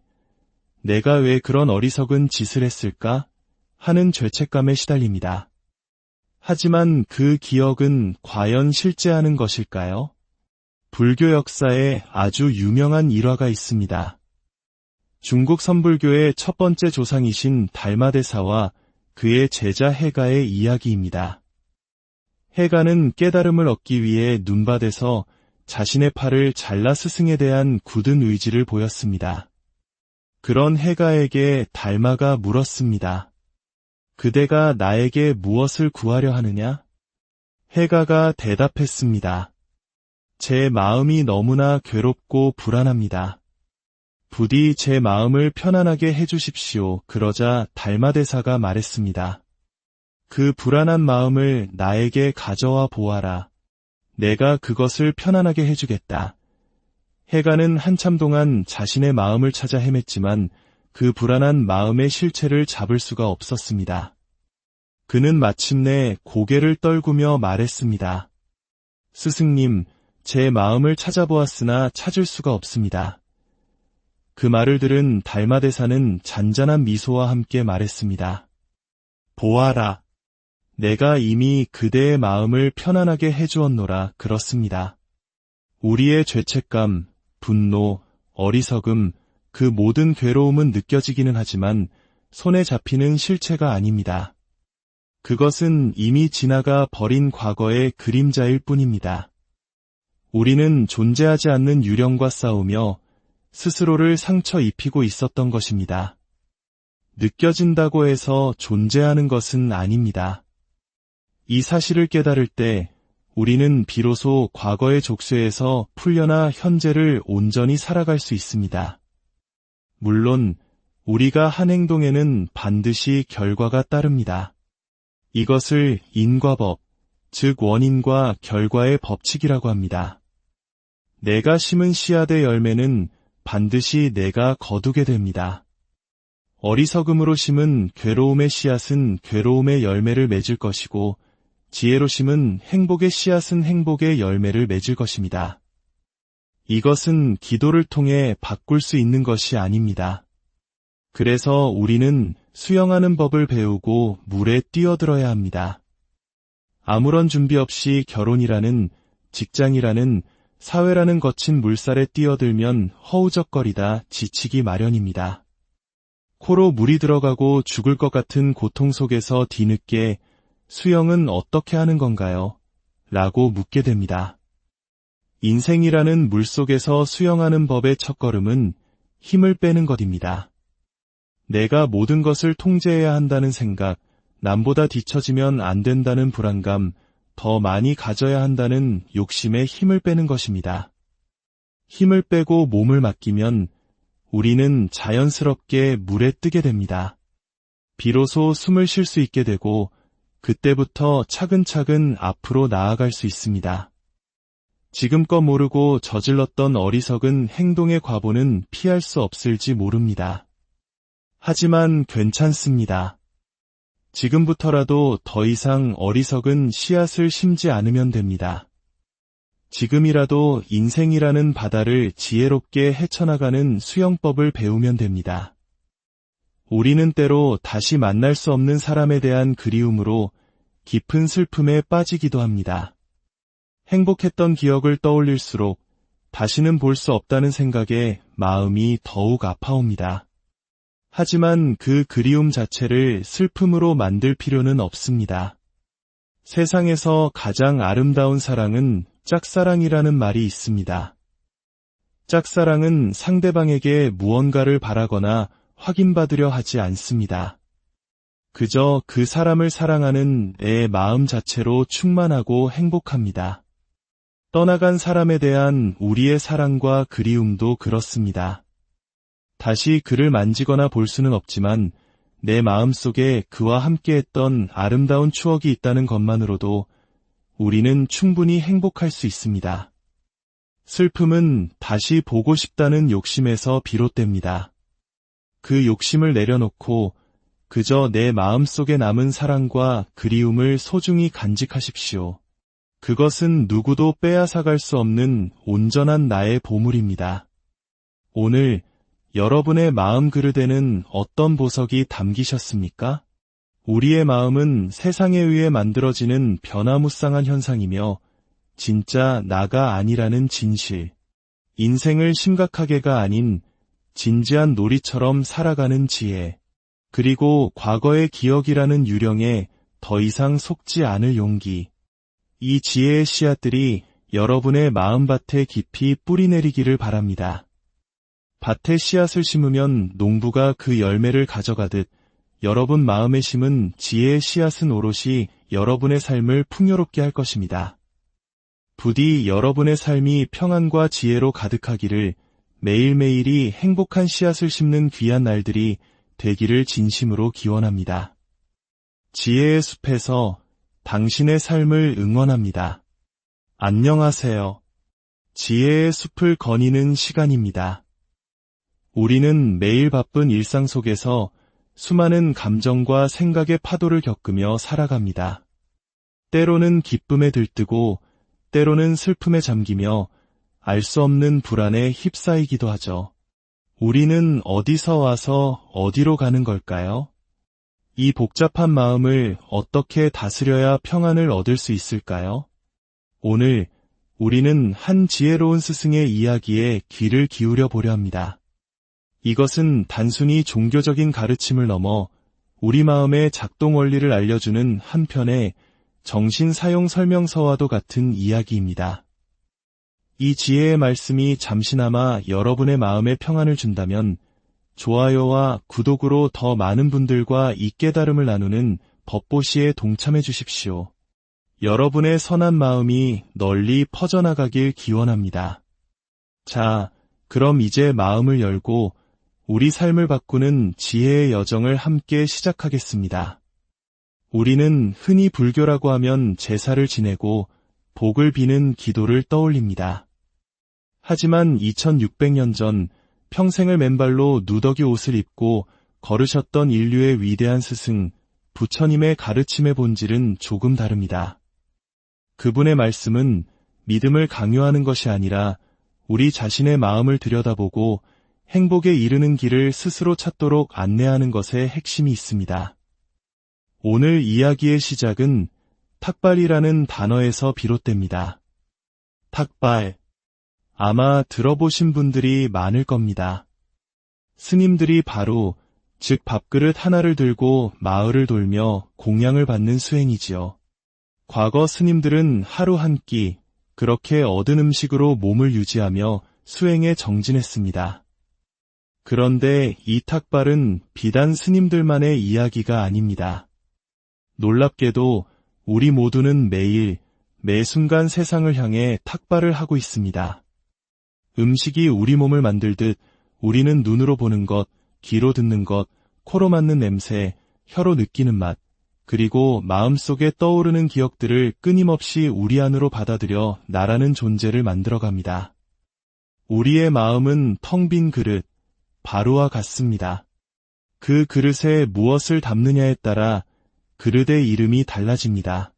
내가 왜 그런 어리석은 짓을 했을까? 하는 죄책감에 시달립니다. 하지만 그 기억은 과연 실제하는 것일까요? 불교 역사에 아주 유명한 일화가 있습니다. 중국 선불교의 첫 번째 조상이신 달마대사와 그의 제자 해가의 이야기입니다. 해가는 깨달음을 얻기 위해 눈밭에서 자신의 팔을 잘라 스승에 대한 굳은 의지를 보였습니다. 그런 해가에게 달마가 물었습니다. 그대가 나에게 무엇을 구하려 하느냐? 해가가 대답했습니다. 제 마음이 너무나 괴롭고 불안합니다. 부디 제 마음을 편안하게 해주십시오. 그러자 달마대사가 말했습니다. 그 불안한 마음을 나에게 가져와 보아라. 내가 그것을 편안하게 해주겠다. 해가는 한참 동안 자신의 마음을 찾아 헤맸지만 그 불안한 마음의 실체를 잡을 수가 없었습니다. 그는 마침내 고개를 떨구며 말했습니다. 스승님, 제 마음을 찾아보았으나 찾을 수가 없습니다. 그 말을 들은 달마대사는 잔잔한 미소와 함께 말했습니다. 보아라. 내가 이미 그대의 마음을 편안하게 해주었노라. 그렇습니다. 우리의 죄책감, 분노, 어리석음, 그 모든 괴로움은 느껴지기는 하지만 손에 잡히는 실체가 아닙니다. 그것은 이미 지나가 버린 과거의 그림자일 뿐입니다. 우리는 존재하지 않는 유령과 싸우며 스스로를 상처 입히고 있었던 것입니다. 느껴진다고 해서 존재하는 것은 아닙니다. 이 사실을 깨달을 때 우리는 비로소 과거의 족쇄에서 풀려나 현재를 온전히 살아갈 수 있습니다. 물론 우리가 한 행동에는 반드시 결과가 따릅니다. 이것을 인과법, 즉 원인과 결과의 법칙이라고 합니다. 내가 심은 씨앗의 열매는 반드시 내가 거두게 됩니다. 어리석음으로 심은 괴로움의 씨앗은 괴로움의 열매를 맺을 것이고 지혜로 심은 행복의 씨앗은 행복의 열매를 맺을 것입니다. 이것은 기도를 통해 바꿀 수 있는 것이 아닙니다. 그래서 우리는 수영하는 법을 배우고 물에 뛰어들어야 합니다. 아무런 준비 없이 결혼이라는, 직장이라는, 사회라는 거친 물살에 뛰어들면 허우적거리다 지치기 마련입니다. 코로 물이 들어가고 죽을 것 같은 고통 속에서 뒤늦게 수영은 어떻게 하는 건가요? 라고 묻게 됩니다. 인생이라는 물속에서 수영하는 법의 첫걸음은 힘을 빼는 것입니다. 내가 모든 것을 통제해야 한다는 생각, 남보다 뒤처지면 안 된다는 불안감, 더 많이 가져야 한다는 욕심에 힘을 빼는 것입니다. 힘을 빼고 몸을 맡기면 우리는 자연스럽게 물에 뜨게 됩니다. 비로소 숨을 쉴 수 있게 되고 그때부터 차근차근 앞으로 나아갈 수 있습니다. 지금껏 모르고 저질렀던 어리석은 행동의 과보는 피할 수 없을지 모릅니다. 하지만 괜찮습니다. 지금부터라도 더 이상 어리석은 씨앗을 심지 않으면 됩니다. 지금이라도 인생이라는 바다를 지혜롭게 헤쳐나가는 수영법을 배우면 됩니다. 우리는 때로 다시 만날 수 없는 사람에 대한 그리움으로 깊은 슬픔에 빠지기도 합니다. 행복했던 기억을 떠올릴수록 다시는 볼 수 없다는 생각에 마음이 더욱 아파옵니다. 하지만 그 그리움 자체를 슬픔으로 만들 필요는 없습니다. 세상에서 가장 아름다운 사랑은 짝사랑이라는 말이 있습니다. 짝사랑은 상대방에게 무언가를 바라거나 확인받으려 하지 않습니다. 그저 그 사람을 사랑하는 내 마음 자체로 충만하고 행복합니다. 떠나간 사람에 대한 우리의 사랑과 그리움도 그렇습니다. 다시 그를 만지거나 볼 수는 없지만 내 마음속에 그와 함께했던 아름다운 추억이 있다는 것만으로도 우리는 충분히 행복할 수 있습니다. 슬픔은 다시 보고 싶다는 욕심에서 비롯됩니다. 그 욕심을 내려놓고 그저 내 마음속에 남은 사랑과 그리움을 소중히 간직하십시오. 그것은 누구도 빼앗아갈 수 없는 온전한 나의 보물입니다. 오늘 여러분의 마음 그릇에는 어떤 보석이 담기셨습니까? 우리의 마음은 세상에 의해 만들어지는 변화무쌍한 현상이며 진짜 나가 아니라는 진실, 인생을 심각하게가 아닌 진지한 놀이처럼 살아가는 지혜, 그리고 과거의 기억이라는 유령에 더 이상 속지 않을 용기. 이 지혜의 씨앗들이 여러분의 마음밭에 깊이 뿌리내리기를 바랍니다. 밭에 씨앗을 심으면 농부가 그 열매를 가져가듯 여러분 마음에 심은 지혜의 씨앗은 오롯이 여러분의 삶을 풍요롭게 할 것입니다. 부디 여러분의 삶이 평안과 지혜로 가득하기를, 매일매일이 행복한 씨앗을 심는 귀한 날들이 되기를 진심으로 기원합니다. 지혜의 숲에서 당신의 삶을 응원합니다. 안녕하세요. 지혜의 숲을 거니는 시간입니다. 우리는 매일 바쁜 일상 속에서 수많은 감정과 생각의 파도를 겪으며 살아갑니다. 때로는 기쁨에 들뜨고 때로는 슬픔에 잠기며 알 수 없는 불안에 휩싸이기도 하죠. 우리는 어디서 와서 어디로 가는 걸까요? 이 복잡한 마음을 어떻게 다스려야 평안을 얻을 수 있을까요? 오늘 우리는 한 지혜로운 스승의 이야기에 귀를 기울여 보려 합니다. 이것은 단순히 종교적인 가르침을 넘어 우리 마음의 작동 원리를 알려주는 한편의 정신 사용 설명서와도 같은 이야기입니다. 이 지혜의 말씀이 잠시나마 여러분의 마음에 평안을 준다면 좋아요와 구독으로 더 많은 분들과 이 깨달음을 나누는 법보시에 동참해 주십시오. 여러분의 선한 마음이 널리 퍼져나가길 기원합니다. 자, 그럼 이제 마음을 열고 우리 삶을 바꾸는 지혜의 여정을 함께 시작하겠습니다. 우리는 흔히 불교라고 하면 제사를 지내고 복을 비는 기도를 떠올립니다. 하지만 2600년 전 평생을 맨발로 누더기 옷을 입고 걸으셨던 인류의 위대한 스승, 부처님의 가르침의 본질은 조금 다릅니다. 그분의 말씀은 믿음을 강요하는 것이 아니라 우리 자신의 마음을 들여다보고 행복에 이르는 길을 스스로 찾도록 안내하는 것에 핵심이 있습니다. 오늘 이야기의 시작은 탁발이라는 단어에서 비롯됩니다. 탁발. 아마 들어보신 분들이 많을 겁니다. 스님들이 바로, 즉 밥그릇 하나를 들고 마을을 돌며 공양을 받는 수행이지요. 과거 스님들은 하루 한 끼, 그렇게 얻은 음식으로 몸을 유지하며 수행에 정진했습니다. 그런데 이 탁발은 비단 스님들만의 이야기가 아닙니다. 놀랍게도 우리 모두는 매일, 매 순간 세상을 향해 탁발을 하고 있습니다. 음식이 우리 몸을 만들듯 우리는 눈으로 보는 것, 귀로 듣는 것, 코로 맡는 냄새, 혀로 느끼는 맛, 그리고 마음속에 떠오르는 기억들을 끊임없이 우리 안으로 받아들여 나라는 존재를 만들어갑니다. 우리의 마음은 텅 빈 그릇, 바로와 같습니다. 그 그릇에 무엇을 담느냐에 따라 그릇의 이름이 달라집니다.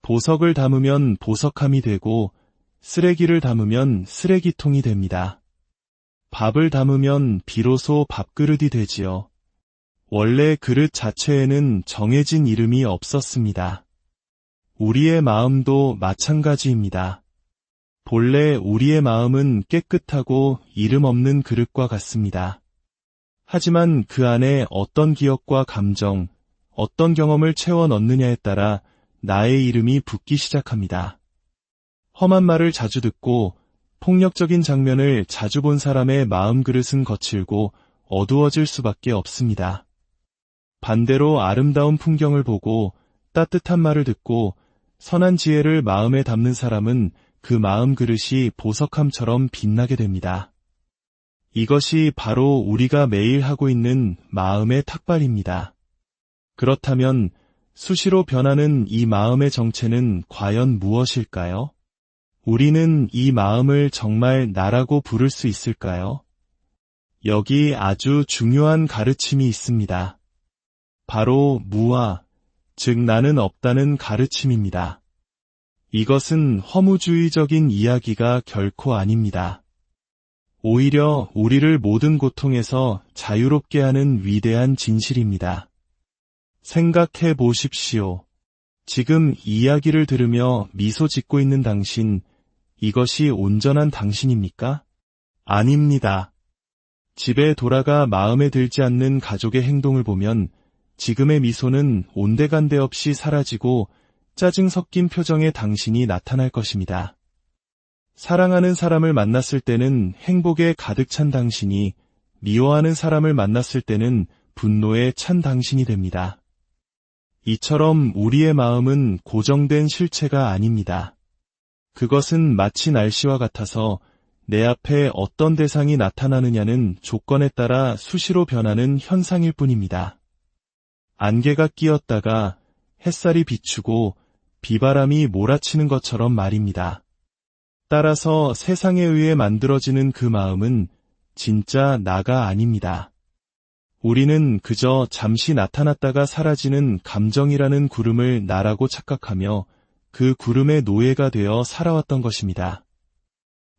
보석을 담으면 보석함이 되고 쓰레기를 담으면 쓰레기통이 됩니다. 밥을 담으면 비로소 밥그릇이 되지요. 원래 그릇 자체에는 정해진 이름이 없었습니다. 우리의 마음도 마찬가지입니다. 본래 우리의 마음은 깨끗하고 이름 없는 그릇과 같습니다. 하지만 그 안에 어떤 기억과 감정, 어떤 경험을 채워 넣느냐에 따라 나의 이름이 붙기 시작합니다. 험한 말을 자주 듣고 폭력적인 장면을 자주 본 사람의 마음 그릇은 거칠고 어두워질 수밖에 없습니다. 반대로 아름다운 풍경을 보고 따뜻한 말을 듣고 선한 지혜를 마음에 담는 사람은 그 마음 그릇이 보석함처럼 빛나게 됩니다. 이것이 바로 우리가 매일 하고 있는 마음의 탁발입니다. 그렇다면 수시로 변하는 이 마음의 정체는 과연 무엇일까요? 우리는 이 마음을 정말 나라고 부를 수 있을까요? 여기 아주 중요한 가르침이 있습니다. 바로 무아, 즉 나는 없다는 가르침입니다. 이것은 허무주의적인 이야기가 결코 아닙니다. 오히려 우리를 모든 고통에서 자유롭게 하는 위대한 진실입니다. 생각해 보십시오. 지금 이야기를 들으며 미소 짓고 있는 당신, 이것이 온전한 당신입니까? 아닙니다. 집에 돌아가 마음에 들지 않는 가족의 행동을 보면 지금의 미소는 온데간데 없이 사라지고 짜증 섞인 표정의 당신이 나타날 것입니다. 사랑하는 사람을 만났을 때는 행복에 가득 찬 당신이 미워하는 사람을 만났을 때는 분노에 찬 당신이 됩니다. 이처럼 우리의 마음은 고정된 실체가 아닙니다. 그것은 마치 날씨와 같아서 내 앞에 어떤 대상이 나타나느냐는 조건에 따라 수시로 변하는 현상일 뿐입니다. 안개가 끼었다가 햇살이 비추고 비바람이 몰아치는 것처럼 말입니다. 따라서 세상에 의해 만들어지는 그 마음은 진짜 나가 아닙니다. 우리는 그저 잠시 나타났다가 사라지는 감정이라는 구름을 나라고 착각하며 그 구름의 노예가 되어 살아왔던 것입니다.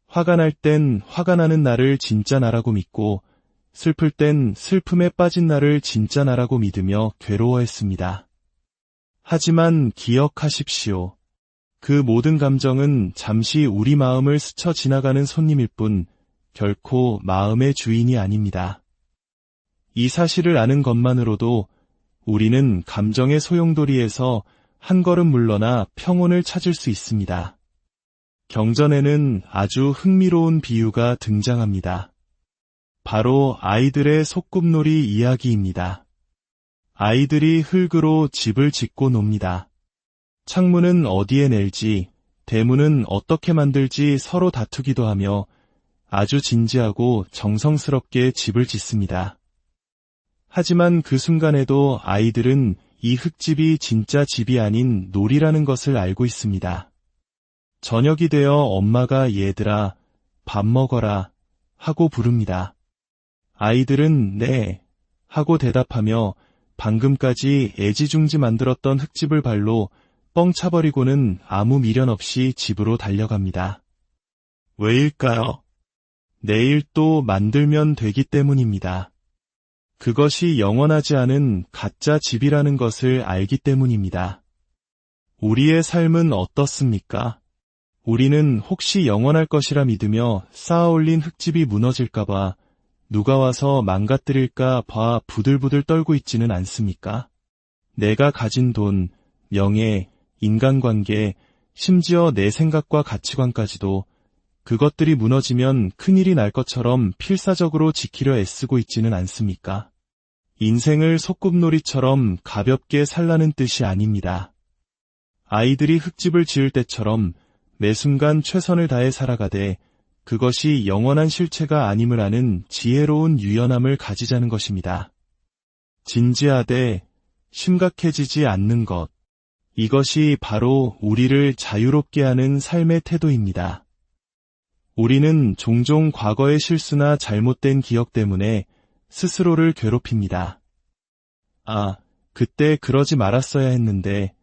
화가 날 땐 화가 나는 나를 진짜 나라고 믿고 슬플 땐 슬픔에 빠진 나를 진짜 나라고 믿으며 괴로워했습니다. 하지만 기억하십시오. 그 모든 감정은 잠시 우리 마음을 스쳐 지나가는 손님일 뿐 결코 마음의 주인이 아닙니다. 이 사실을 아는 것만으로도 우리는 감정의 소용돌이에서 한 걸음 물러나 평온을 찾을 수 있습니다. 경전에는 아주 흥미로운 비유가 등장합니다. 바로 아이들의 소꿉놀이 이야기입니다. 아이들이 흙으로 집을 짓고 놉니다. 창문은 어디에 낼지, 대문은 어떻게 만들지 서로 다투기도 하며 아주 진지하고 정성스럽게 집을 짓습니다. 하지만 그 순간에도 아이들은 이 흙집이 진짜 집이 아닌 놀이라는 것을 알고 있습니다. 저녁이 되어 엄마가 얘들아, 밥 먹어라 하고 부릅니다. 아이들은 네 하고 대답하며 방금까지 애지중지 만들었던 흙집을 발로 뻥 차버리고는 아무 미련 없이 집으로 달려갑니다. 왜일까요? 내일 또 만들면 되기 때문입니다. 그것이 영원하지 않은 가짜 집이라는 것을 알기 때문입니다. 우리의 삶은 어떻습니까? 우리는 혹시 영원할 것이라 믿으며 쌓아올린 흙집이 무너질까봐 누가 와서 망가뜨릴까 봐 부들부들 떨고 있지는 않습니까? 내가 가진 돈, 명예, 인간관계, 심지어 내 생각과 가치관까지도 그것들이 무너지면 큰일이 날 것처럼 필사적으로 지키려 애쓰고 있지는 않습니까? 인생을 소꿉놀이처럼 가볍게 살라는 뜻이 아닙니다. 아이들이 흙집을 지을 때처럼 매 순간 최선을 다해 살아가되 그것이 영원한 실체가 아님을 아는 지혜로운 유연함을 가지자는 것입니다. 진지하되 심각해지지 않는 것. 이것이 바로 우리를 자유롭게 하는 삶의 태도입니다. 우리는 종종 과거의 실수나 잘못된 기억 때문에 스스로를 괴롭힙니다. 아, 그때 그러지 말았어야 했는데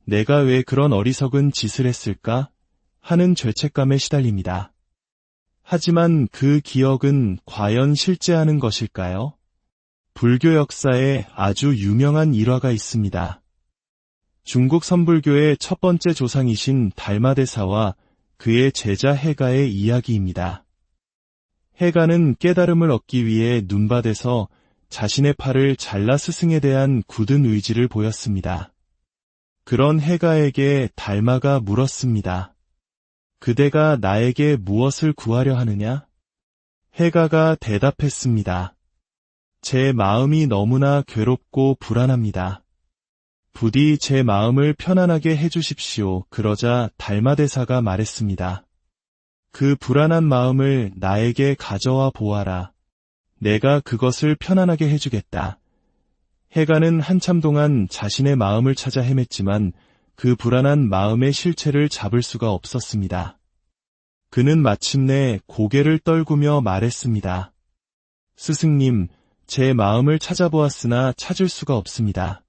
내가 왜 그런 어리석은 짓을 했을까? 하는 죄책감에 시달립니다. 하지만 그 기억은 과연 실제하는 것일까요? 불교 역사에 아주 유명한 일화가 있습니다. 중국 선불교의 첫 번째 조상이신 달마대사와 그의 제자 해가의 이야기입니다. 해가는 깨달음을 얻기 위해 눈밭에서 자신의 팔을 잘라 스승에 대한 굳은 의지를 보였습니다. 그런 해가에게 달마가 물었습니다. 그대가 나에게 무엇을 구하려 하느냐? 해가가 대답했습니다. 제 마음이 너무나 괴롭고 불안합니다. 부디 제 마음을 편안하게 해주십시오. 그러자 달마대사가 말했습니다. 그 불안한 마음을 나에게 가져와 보아라. 내가 그것을 편안하게 해주겠다. 해가는 한참 동안 자신의 마음을 찾아 헤맸지만 그 불안한 마음의 실체를 잡을 수가 없었습니다. 그는 마침내 고개를 떨구며 말했습니다. 스승님, 제 마음을 찾아보았으나 찾을 수가 없습니다.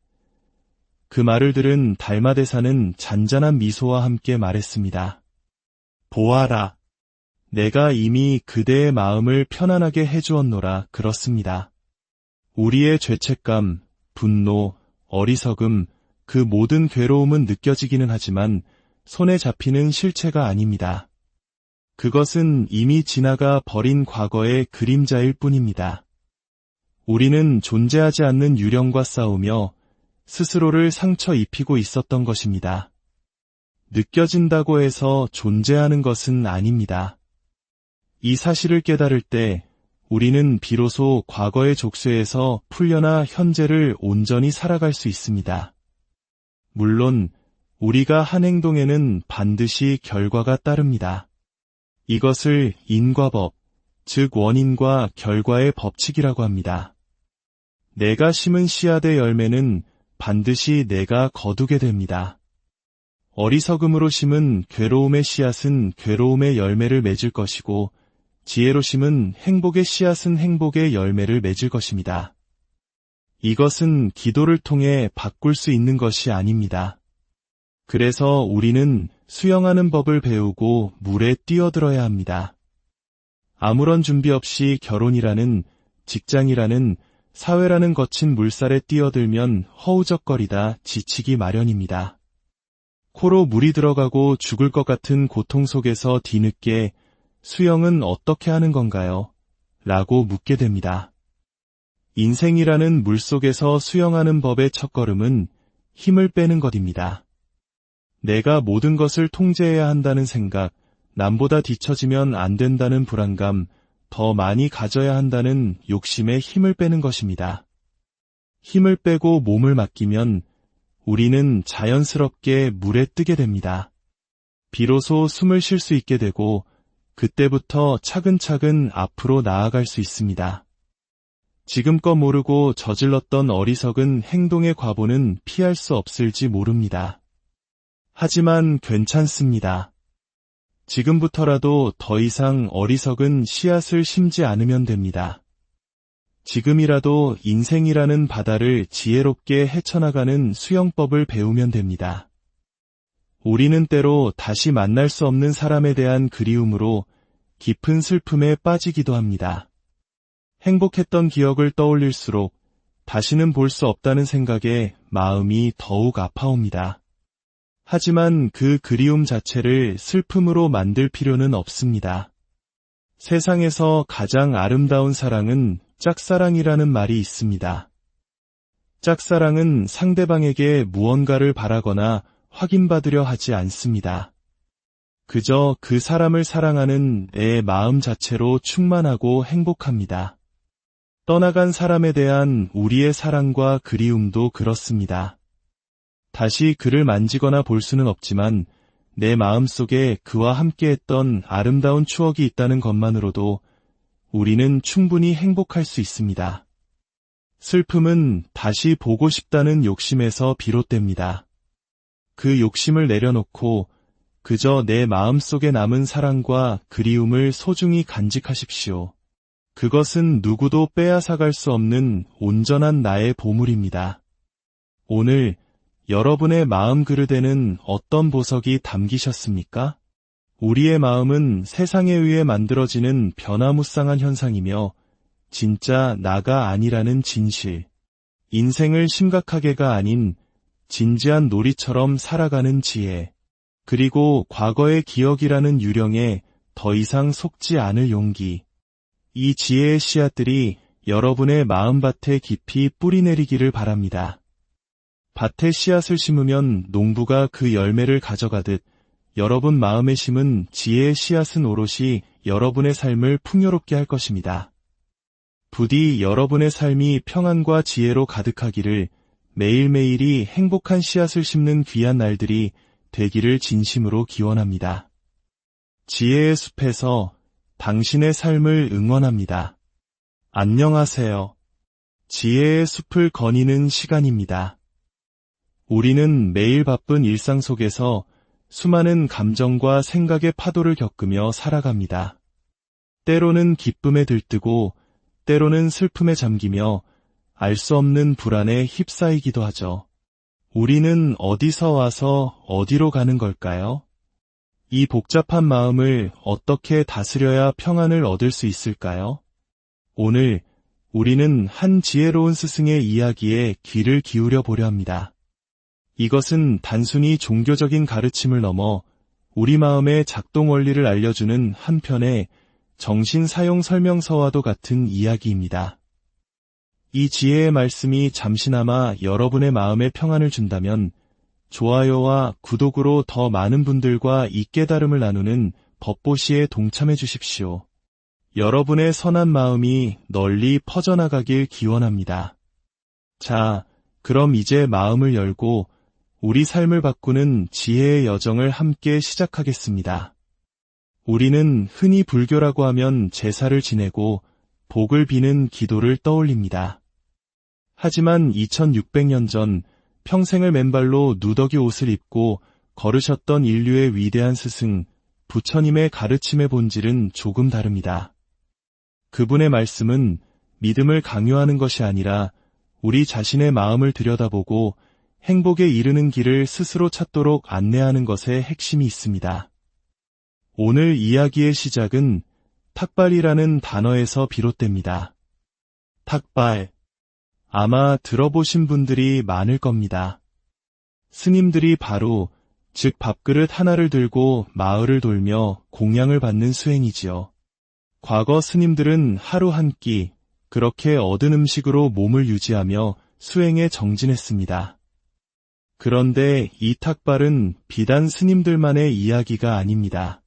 그 말을 들은 달마대사는 잔잔한 미소와 함께 말했습니다. 보아라. 내가 이미 그대의 마음을 편안하게 해주었노라. 그렇습니다. 우리의 죄책감, 분노, 어리석음, 그 모든 괴로움은 느껴지기는 하지만 손에 잡히는 실체가 아닙니다. 그것은 이미 지나가 버린 과거의 그림자일 뿐입니다. 우리는 존재하지 않는 유령과 싸우며 스스로를 상처 입히고 있었던 것입니다. 느껴진다고 해서 존재하는 것은 아닙니다. 이 사실을 깨달을 때 우리는 비로소 과거의 족쇄에서 풀려나 현재를 온전히 살아갈 수 있습니다. 물론 우리가 한 행동에는 반드시 결과가 따릅니다. 이것을 인과법, 즉 원인과 결과의 법칙이라고 합니다. 내가 심은 씨앗의 열매는 반드시 내가 거두게 됩니다. 어리석음으로 심은 괴로움의 씨앗은 괴로움의 열매를 맺을 것이고 지혜로 심은 행복의 씨앗은 행복의 열매를 맺을 것입니다. 이것은 기도를 통해 바꿀 수 있는 것이 아닙니다. 그래서 우리는 수영하는 법을 배우고 물에 뛰어들어야 합니다. 아무런 준비 없이 결혼이라는, 직장이라는, 사회라는 거친 물살에 뛰어들면 허우적거리다 지치기 마련입니다. 코로 물이 들어가고 죽을 것 같은 고통 속에서 뒤늦게 수영은 어떻게 하는 건가요? 라고 묻게 됩니다. 인생이라는 물속에서 수영하는 법의 첫걸음은 힘을 빼는 것입니다. 내가 모든 것을 통제해야 한다는 생각, 남보다 뒤처지면 안 된다는 불안감, 더 많이 가져야 한다는 욕심에 힘을 빼는 것입니다. 힘을 빼고 몸을 맡기면 우리는 자연스럽게 물에 뜨게 됩니다. 비로소 숨을 쉴 수 있게 되고 그때부터 차근차근 앞으로 나아갈 수 있습니다. 지금껏 모르고 저질렀던 어리석은 행동의 과보는 피할 수 없을지 모릅니다. 하지만 괜찮습니다. 지금부터라도 더 이상 어리석은 씨앗을 심지 않으면 됩니다. 지금이라도 인생이라는 바다를 지혜롭게 헤쳐나가는 수영법을 배우면 됩니다. 우리는 때로 다시 만날 수 없는 사람에 대한 그리움으로 깊은 슬픔에 빠지기도 합니다. 행복했던 기억을 떠올릴수록 다시는 볼 수 없다는 생각에 마음이 더욱 아파옵니다. 하지만 그 그리움 자체를 슬픔으로 만들 필요는 없습니다. 세상에서 가장 아름다운 사랑은 짝사랑이라는 말이 있습니다. 짝사랑은 상대방에게 무언가를 바라거나 확인받으려 하지 않습니다. 그저 그 사람을 사랑하는 내 마음 자체로 충만하고 행복합니다. 떠나간 사람에 대한 우리의 사랑과 그리움도 그렇습니다. 다시 그를 만지거나 볼 수는 없지만 내 마음속에 그와 함께했던 아름다운 추억이 있다는 것만으로도 우리는 충분히 행복할 수 있습니다. 슬픔은 다시 보고 싶다는 욕심에서 비롯됩니다. 그 욕심을 내려놓고 그저 내 마음속에 남은 사랑과 그리움을 소중히 간직하십시오. 그것은 누구도 빼앗아갈 수 없는 온전한 나의 보물입니다. 오늘 여러분의 마음 그릇에는 어떤 보석이 담기셨습니까? 우리의 마음은 세상에 의해 만들어지는 변화무쌍한 현상이며 진짜 나가 아니라는 진실, 인생을 심각하게가 아닌 진지한 놀이처럼 살아가는 지혜, 그리고 과거의 기억이라는 유령에 더 이상 속지 않을 용기, 이 지혜의 씨앗들이 여러분의 마음밭에 깊이 뿌리내리기를 바랍니다. 밭에 씨앗을 심으면 농부가 그 열매를 가져가듯 여러분 마음에 심은 지혜의 씨앗은 오롯이 여러분의 삶을 풍요롭게 할 것입니다. 부디 여러분의 삶이 평안과 지혜로 가득하기를, 매일매일이 행복한 씨앗을 심는 귀한 날들이 되기를 진심으로 기원합니다. 지혜의 숲에서 당신의 삶을 응원합니다. 안녕하세요. 지혜의 숲을 거니는 시간입니다. 우리는 매일 바쁜 일상 속에서 수많은 감정과 생각의 파도를 겪으며 살아갑니다. 때로는 기쁨에 들뜨고 때로는 슬픔에 잠기며 알 수 없는 불안에 휩싸이기도 하죠. 우리는 어디서 와서 어디로 가는 걸까요? 이 복잡한 마음을 어떻게 다스려야 평안을 얻을 수 있을까요? 오늘 우리는 한 지혜로운 스승의 이야기에 귀를 기울여 보려 합니다. 이것은 단순히 종교적인 가르침을 넘어 우리 마음의 작동 원리를 알려주는 한편의 정신 사용 설명서와도 같은 이야기입니다. 이 지혜의 말씀이 잠시나마 여러분의 마음에 평안을 준다면 좋아요와 구독으로 더 많은 분들과 이 깨달음을 나누는 법보시에 동참해 주십시오. 여러분의 선한 마음이 널리 퍼져나가길 기원합니다. 자, 그럼 이제 마음을 열고 우리 삶을 바꾸는 지혜의 여정을 함께 시작하겠습니다. 우리는 흔히 불교라고 하면 제사를 지내고 복을 비는 기도를 떠올립니다. 하지만 2600년 전 평생을 맨발로 누더기 옷을 입고 걸으셨던 인류의 위대한 스승 부처님의 가르침의 본질은 조금 다릅니다. 그분의 말씀은 믿음을 강요하는 것이 아니라 우리 자신의 마음을 들여다보고 행복에 이르는 길을 스스로 찾도록 안내하는 것에 핵심이 있습니다. 오늘 이야기의 시작은 탁발이라는 단어에서 비롯됩니다. 탁발. 아마 들어보신 분들이 많을 겁니다. 스님들이 바로, 즉 밥그릇 하나를 들고 마을을 돌며 공양을 받는 수행이지요. 과거 스님들은 하루 한 끼, 그렇게 얻은 음식으로 몸을 유지하며 수행에 정진했습니다. 그런데 이 탁발은 비단 스님들만의 이야기가 아닙니다.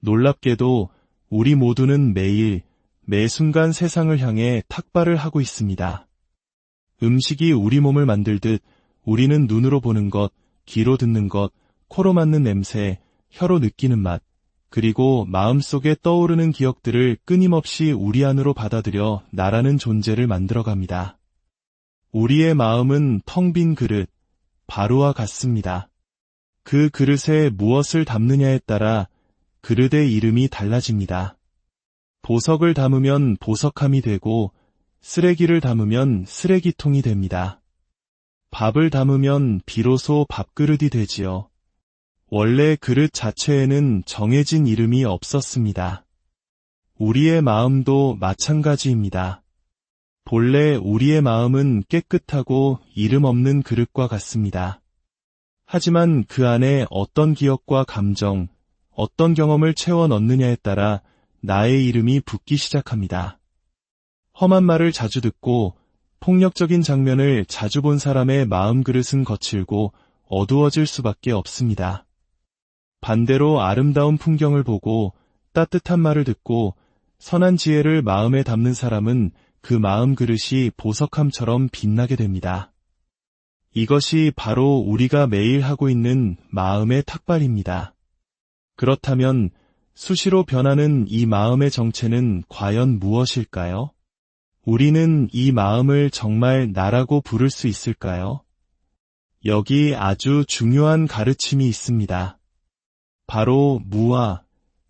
놀랍게도 우리 모두는 매일, 매 순간 세상을 향해 탁발을 하고 있습니다. 음식이 우리 몸을 만들듯 우리는 눈으로 보는 것, 귀로 듣는 것, 코로 맡는 냄새, 혀로 느끼는 맛, 그리고 마음속에 떠오르는 기억들을 끊임없이 우리 안으로 받아들여 나라는 존재를 만들어갑니다. 우리의 마음은 텅 빈 그릇, 바로와 같습니다. 그 그릇에 무엇을 담느냐에 따라 그릇의 이름이 달라집니다. 보석을 담으면 보석함이 되고 쓰레기를 담으면 쓰레기통이 됩니다. 밥을 담으면 비로소 밥그릇이 되지요. 원래 그릇 자체에는 정해진 이름이 없었습니다. 우리의 마음도 마찬가지입니다. 본래 우리의 마음은 깨끗하고 이름 없는 그릇과 같습니다. 하지만 그 안에 어떤 기억과 감정, 어떤 경험을 채워 넣느냐에 따라 나의 이름이 붙기 시작합니다. 험한 말을 자주 듣고 폭력적인 장면을 자주 본 사람의 마음 그릇은 거칠고 어두워질 수밖에 없습니다. 반대로 아름다운 풍경을 보고 따뜻한 말을 듣고 선한 지혜를 마음에 담는 사람은 그 마음 그릇이 보석함처럼 빛나게 됩니다. 이것이 바로 우리가 매일 하고 있는 마음의 탁발입니다. 그렇다면 수시로 변하는 이 마음의 정체는 과연 무엇일까요? 우리는 이 마음을 정말 나라고 부를 수 있을까요? 여기 아주 중요한 가르침이 있습니다. 바로 무아,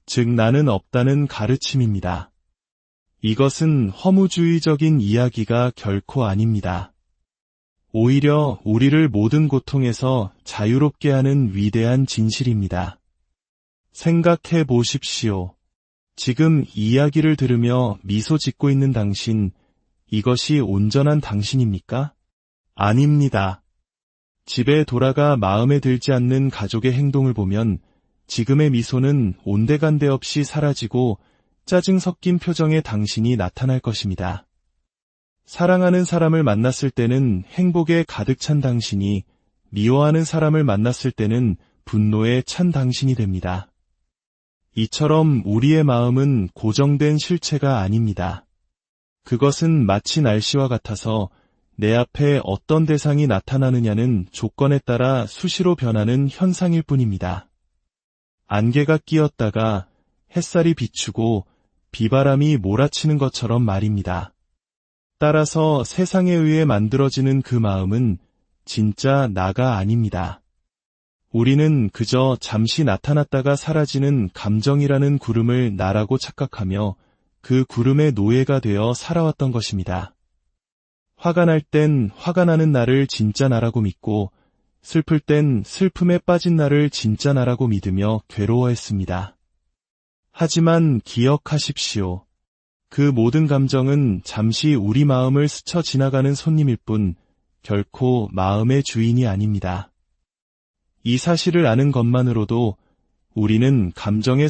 즉 나는 없다는 가르침입니다. 이것은 허무주의적인 이야기가 결코 아닙니다. 오히려 우리를 모든 고통에서 자유롭게 하는 위대한 진실입니다. 생각해 보십시오. 지금 이 이야기를 들으며 미소 짓고 있는 당신, 이것이 온전한 당신입니까? 아닙니다. 집에 돌아가 마음에 들지 않는 가족의 행동을 보면 지금의 미소는 온데간데 없이 사라지고 짜증 섞인 표정의 당신이 나타날 것입니다. 사랑하는 사람을 만났을 때는 행복에 가득 찬 당신이 미워하는 사람을 만났을 때는 분노에 찬 당신이 됩니다. 이처럼 우리의 마음은 고정된 실체가 아닙니다. 그것은 마치 날씨와 같아서 내 앞에 어떤 대상이 나타나느냐는 조건에 따라 수시로 변하는 현상일 뿐입니다. 안개가 끼었다가 햇살이 비추고 비바람이 몰아치는 것처럼 말입니다. 따라서 세상에 의해 만들어지는 그 마음은 진짜 나가 아닙니다. 우리는 그저 잠시 나타났다가 사라지는 감정이라는 구름을 나라고 착각하며 그 구름의 노예가 되어 살아왔던 것입니다. 화가 날 땐 화가 나는 나를 진짜 나라고 믿고 슬플 땐 슬픔에 빠진 나를 진짜 나라고 믿으며 괴로워했습니다. 하지만 기억하십시오. 그 모든 감정은 잠시 우리 마음을 스쳐 지나가는 손님일 뿐 결코 마음의 주인이 아닙니다. 이 사실을 아는 것만으로도 우리는 감정의